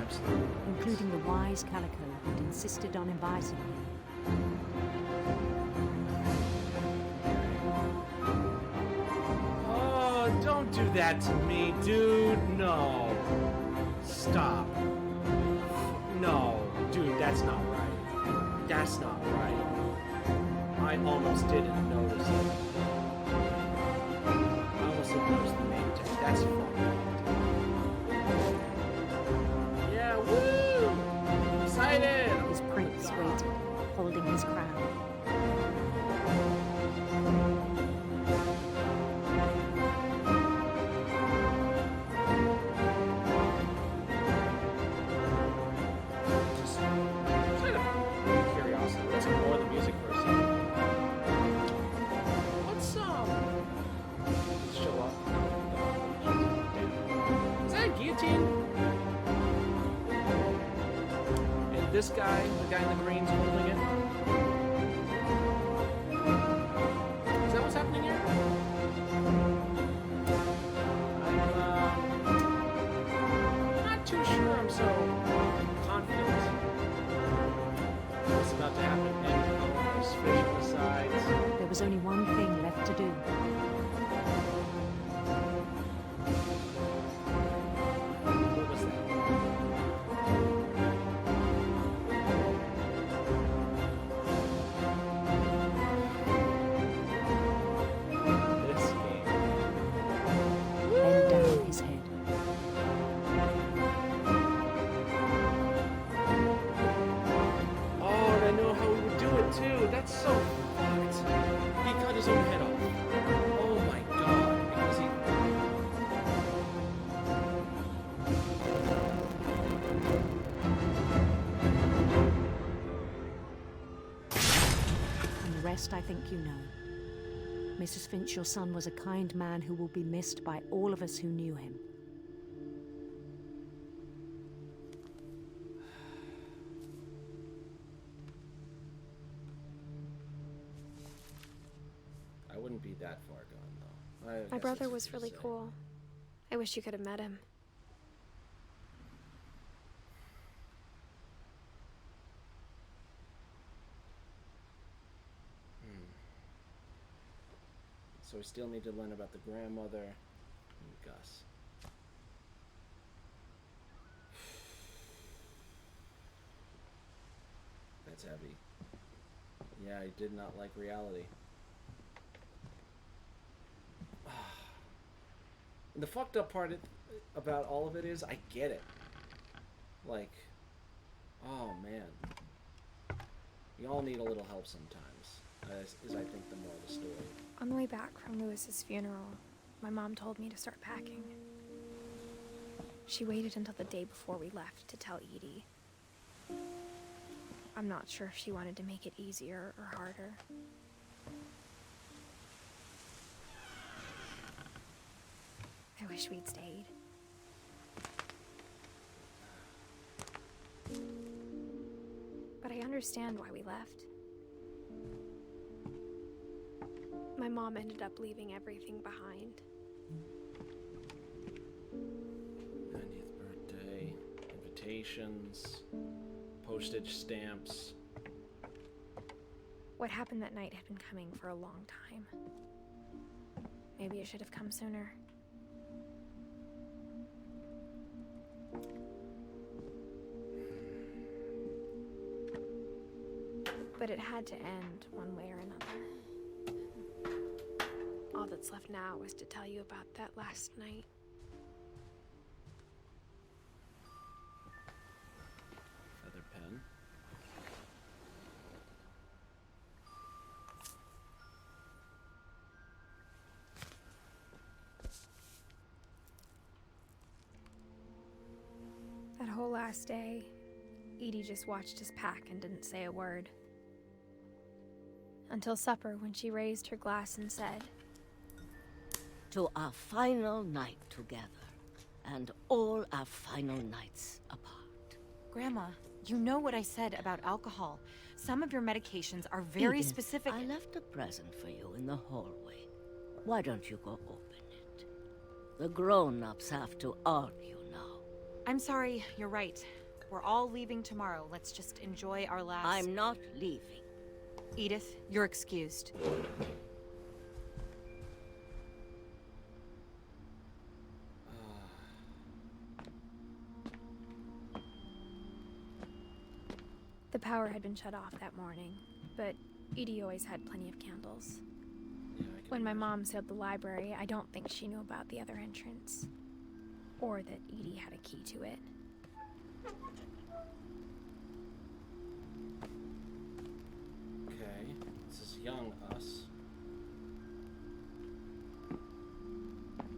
Absolutely nuts. Including the wise Calico who'd insisted on inviting him. Oh, don't do that to me, dude. No. Stop. No, dude, that's not right. That's not right. I almost didn't notice it. I almost didn't notice the name tag. That's fucked up. Yeah, woo! Excited! His prince waited, holding his crown. This guy, the guy in the green's holding it. Is that what's happening here? I'm not too sure I'm so confident what's about to happen. And there's fish on the sides. There was only one thing left to do. What was that? That's so fucked. He cut his own head off. Oh my god. Because he... And the rest I think you know. Mrs. Finch, your son was a kind man who will be missed by all of us who knew him. Be that far gone, though. My brother was really cool. I wish you could have met him. So we still need to learn about the grandmother and Gus. That's heavy. Yeah, I did not like reality. And the fucked up part about all of it is, I get it. Like, oh man. We all need a little help sometimes, is I think the moral of the story. On the way back from Lewis's funeral, my mom told me to start packing. She waited until the day before we left to tell Edie. I'm not sure if she wanted to make it easier or harder. I wish we'd stayed. But I understand why we left. My mom ended up leaving everything behind. 90th birthday, invitations, postage stamps. What happened that night had been coming for a long time. Maybe it should have come sooner. But it had to end one way or another. All that's left now is to tell you about that last night. Feather pen. That whole last day, Edie just watched us pack and didn't say a word. Until supper, when she raised her glass and said, "To our final night together, and all our final nights apart." Grandma, you know what I said about alcohol. Some of your medications are very Edith, specific. I left a present for you in the hallway. Why don't you go open it? The grown-ups have to argue now. I'm sorry, you're right. We're all leaving tomorrow. Let's just enjoy our last... I'm not leaving. Edith, you're excused. the power had been shut off that morning, but Edie always had plenty of candles. When my mom sealed the library, I don't think she knew about the other entrance. Or that Edie had a key to it. Okay, this is young us.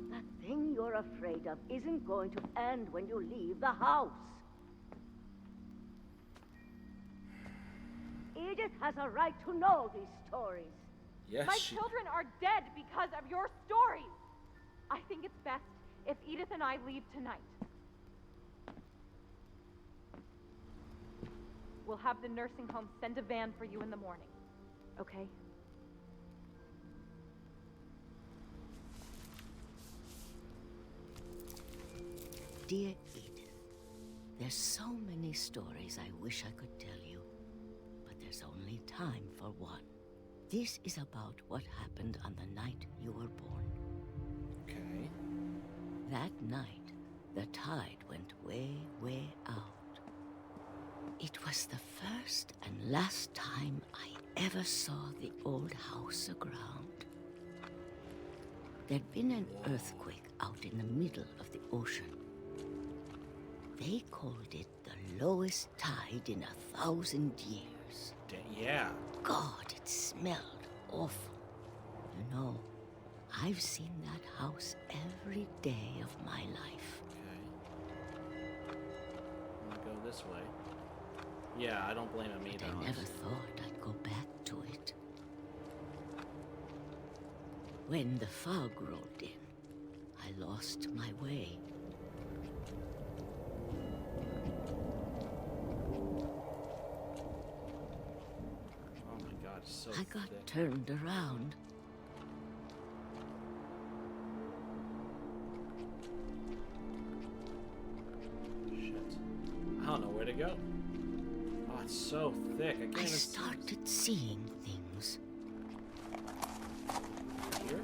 That thing you're afraid of isn't going to end when you leave the house. Edith has a right to know these stories. Yes, My children are dead because of your stories. I think it's best if Edith and I leave tonight. We'll have the nursing home send a van for you in the morning, okay? Dear Edith, there's so many stories I wish I could tell you, but there's only time for one. This is about what happened on the night you were born. Okay. That night, the tide went way, way out. It was the first and last time I ever saw the old house aground. There'd been an earthquake out in the middle of the ocean. They called it the lowest tide in 1,000 years. Yeah. God, it smelled awful. You know, I've seen that house every day of my life. Okay. I'm gonna go this way. Yeah, I don't blame him either. But I never thought I'd go back to it. When the fog rolled in, I lost my way. Oh my God, it's so I got thick. turned around. Shit. I don't know where to go. Oh, it's so thick. I can't I even started seeing things. Here?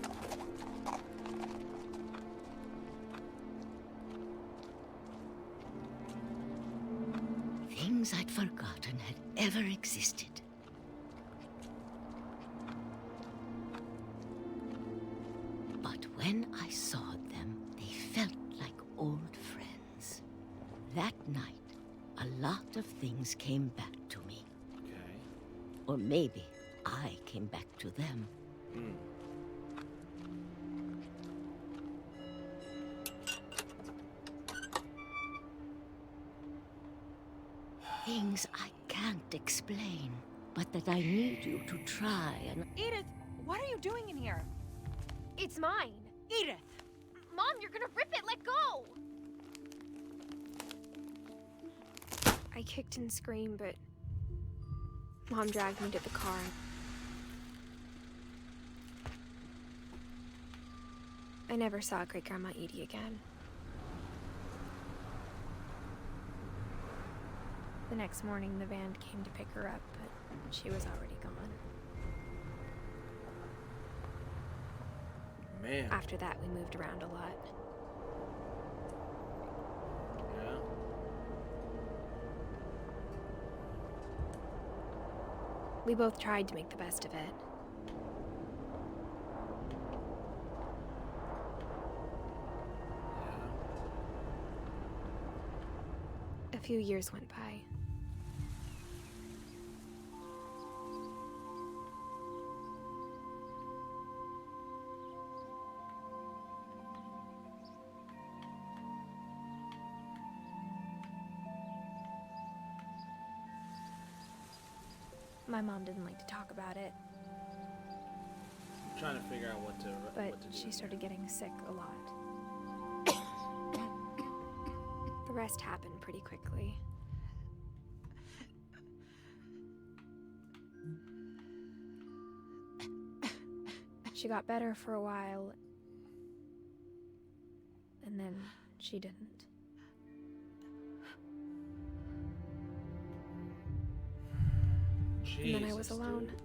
Things I'd forgotten had ever existed. But when I saw them, they felt like old friends. That night, a lot of things came back to me. Okay. Or maybe I came back to them. Things I can't explain, but that I need you to try and... Edith, what are you doing in here? It's mine. Edith, Mom, you're gonna rip it! Let go! I kicked and screamed, but Mom dragged me to the car. I never saw Great-Grandma Edie again. The next morning, the van came to pick her up, but she was already gone. Man. After that, we moved around a lot. Yeah. We both tried to make the best of it. A few years went by. My mom didn't like to talk about it, I'm trying to figure out what to but do. she started getting sick a lot. The rest happened pretty quickly. She got better for a while, and then she didn't. And then I was alone. Dude.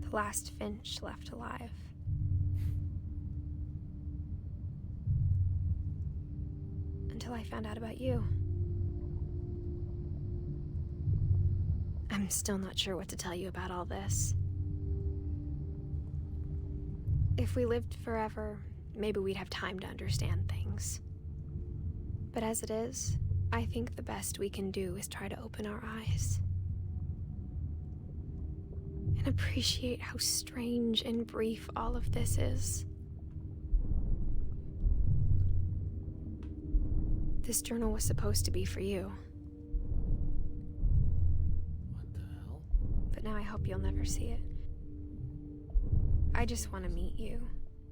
The last Finch left alive. Until I found out about you. I'm still not sure what to tell you about all this. If we lived forever, maybe we'd have time to understand things. But as it is, I think the best we can do is try to open our eyes. And appreciate how strange and brief all of this is. This journal was supposed to be for you. What the hell? But now I hope you'll never see it. I just want to meet you.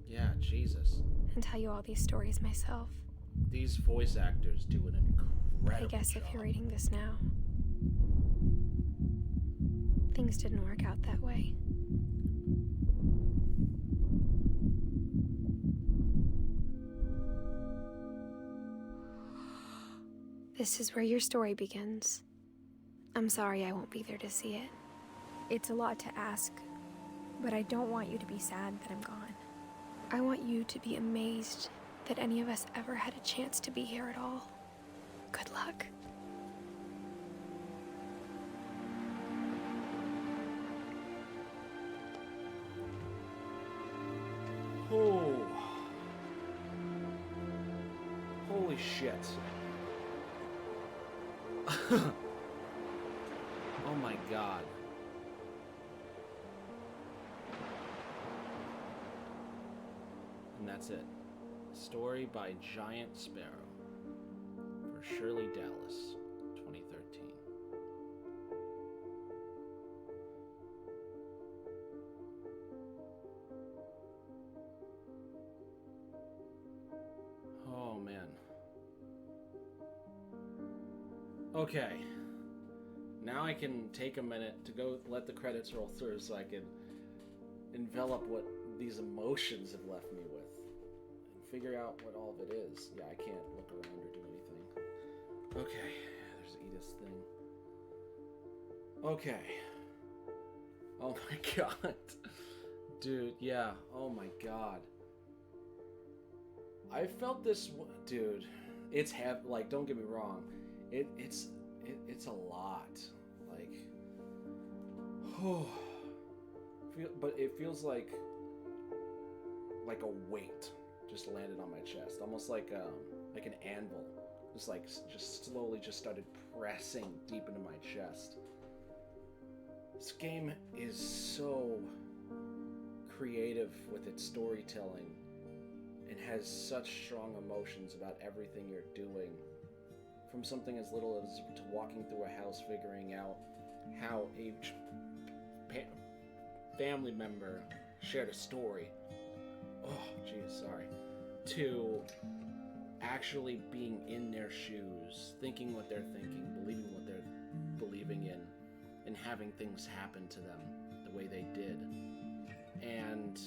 Yeah, Jesus. And tell you all these stories myself. These voice actors do an incredible I guess job. if you're reading this now, things didn't work out that way. This is where your story begins. I'm sorry I won't be there to see it. It's a lot to ask, but I don't want you to be sad that I'm gone. I want you to be amazed that any of us ever had a chance to be here at all. Good luck. Oh. Holy shit. Oh my god. And that's it. Story by Giant Sparrow for Shirley Dallas, 2013. Oh man. Okay. Now I can take a minute to go let the credits roll through so I can envelop what these emotions have left me with and figure out what all of it is. Yeah, I can't look around or do anything. Okay, there's Edith's thing. Okay. Oh my god. Dude, yeah. Oh my god. I felt this, dude. It's like, don't get me wrong. It's a lot. Like, oh, but it feels like a weight just landed on my chest, almost like an anvil, just slowly just started pressing deep into my chest. This game is so creative with its storytelling and has such strong emotions about everything you're doing. From something as little as to walking through a house, figuring out how each family member shared a story. Oh, geez, sorry. To actually being in their shoes, thinking what they're thinking, believing what they're believing in, and having things happen to them the way they did. And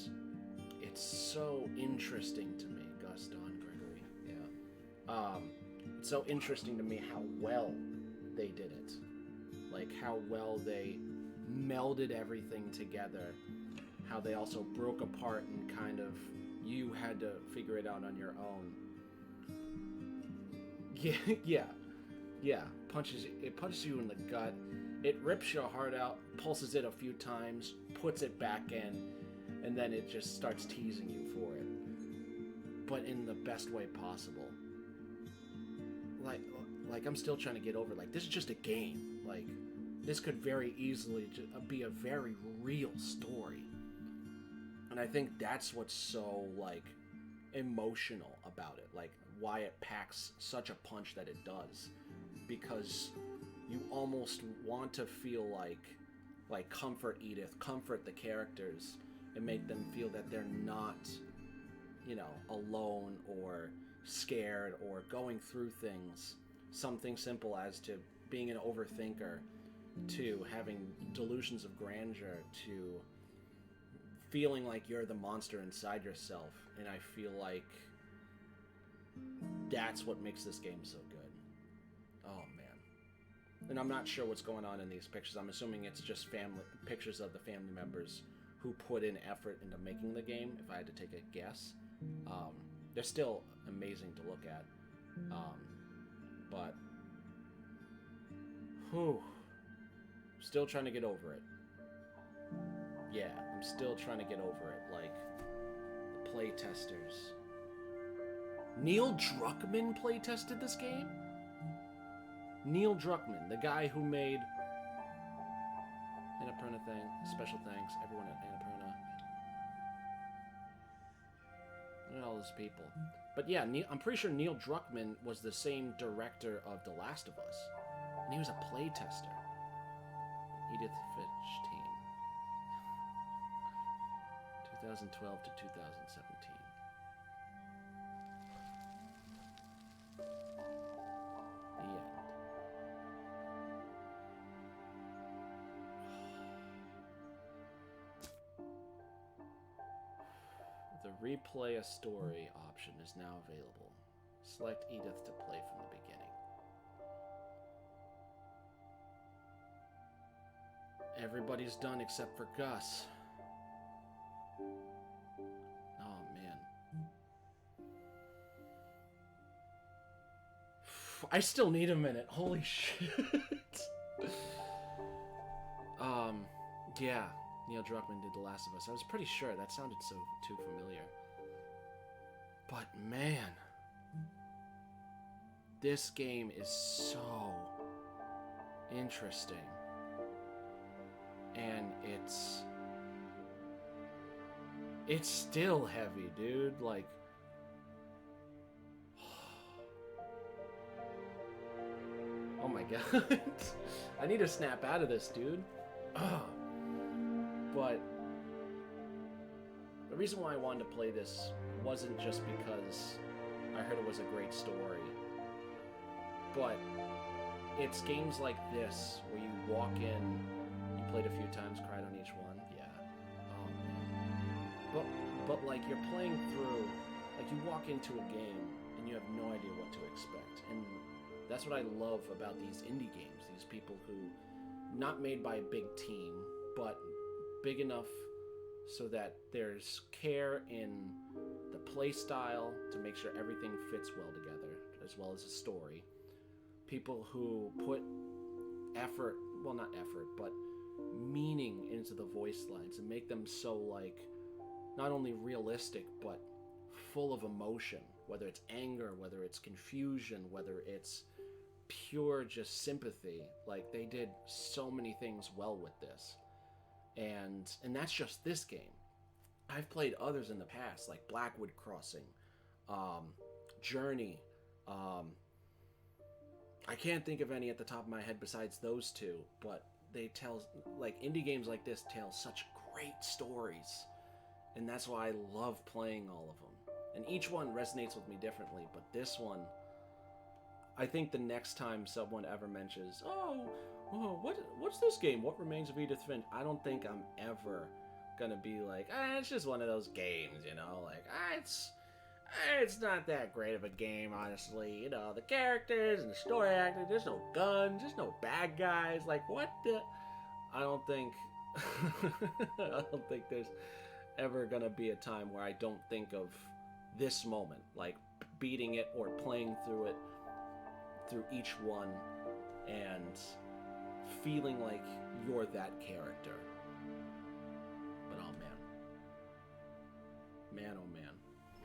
it's so interesting to me, Gus, Don, Gregory, yeah. It's so interesting to me how well they did it. Like, how well they melded everything together. How they also broke apart and kind of, you had to figure it out on your own. Yeah. It punches you in the gut. It rips your heart out, pulses it a few times, puts it back in, and then it just starts teasing you for it. But in the best way possible. Like I'm still trying to get over, like, this is just a game. Like, this could very easily be a very real story. And I think that's what's so, like, emotional about it. Like, why it packs such a punch that it does. Because you almost want to feel like comfort Edith, comfort the characters, and make them feel that they're not, alone or scared or going through things. Something simple as to being an overthinker, to having delusions of grandeur, to feeling like you're the monster inside yourself. And I feel like that's what makes this game so good. Oh, man. And I'm not sure what's going on in these pictures. I'm assuming it's just pictures of the family members who put in effort into making the game, if I had to take a guess. They're still amazing to look at. But, still trying to get over it. Yeah, I'm still trying to get over it. Like, the playtesters. Neil Druckmann playtested this game? Neil Druckmann, the guy who made Annapurna thing. Special thanks, everyone at Annapurna. Look at all those people. But yeah, I'm pretty sure Neil Druckmann was the same director of The Last of Us. And he was a playtester. Edith Finch team. 2012 to 2017. The end. The replay a story option is now available. Select Edith to play from the beginning. Everybody's done except for Gus. Oh, man. I still need a minute. Holy shit. Yeah. Neil Druckmann did The Last of Us. I was pretty sure. That sounded so too familiar. But, man. This game is so interesting. And it's still heavy, dude. Like, oh my god. I need to snap out of this, dude. But the reason why I wanted to play this wasn't just because I heard it was a great story, but it's games like this where you walk in, you played a few times, cried on each one, yeah. Oh man. But like you're playing through, like you walk into a game and you have no idea what to expect, and that's what I love about these indie games. These people who, not made by a big team, but big enough so that there's care in the play style to make sure everything fits well together, as well as a story. People who put effort, well not effort, but meaning into the voice lines and make them so like, not only realistic, but full of emotion, whether it's anger, whether it's confusion, whether it's pure just sympathy. Like, they did so many things well with this. And that's just this game. I've played others in the past, like Blackwood Crossing, Journey. I can't think of any at the top of my head besides those two, but they tell, like, indie games like this tell such great stories. And that's why I love playing all of them. And each one resonates with me differently, but this one, I think the next time someone ever mentions, what's this game? What Remains of Edith Finch? I don't think I'm ever gonna be like, it's just one of those games, you know? Like, it's not that great of a game, honestly. You know, the characters and the story acting, there's no guns, there's no bad guys. Like, what the... I don't think there's ever gonna be a time where I don't think of this moment, like beating it or playing through it, through each one, and feeling like you're that character. But oh man, oh man.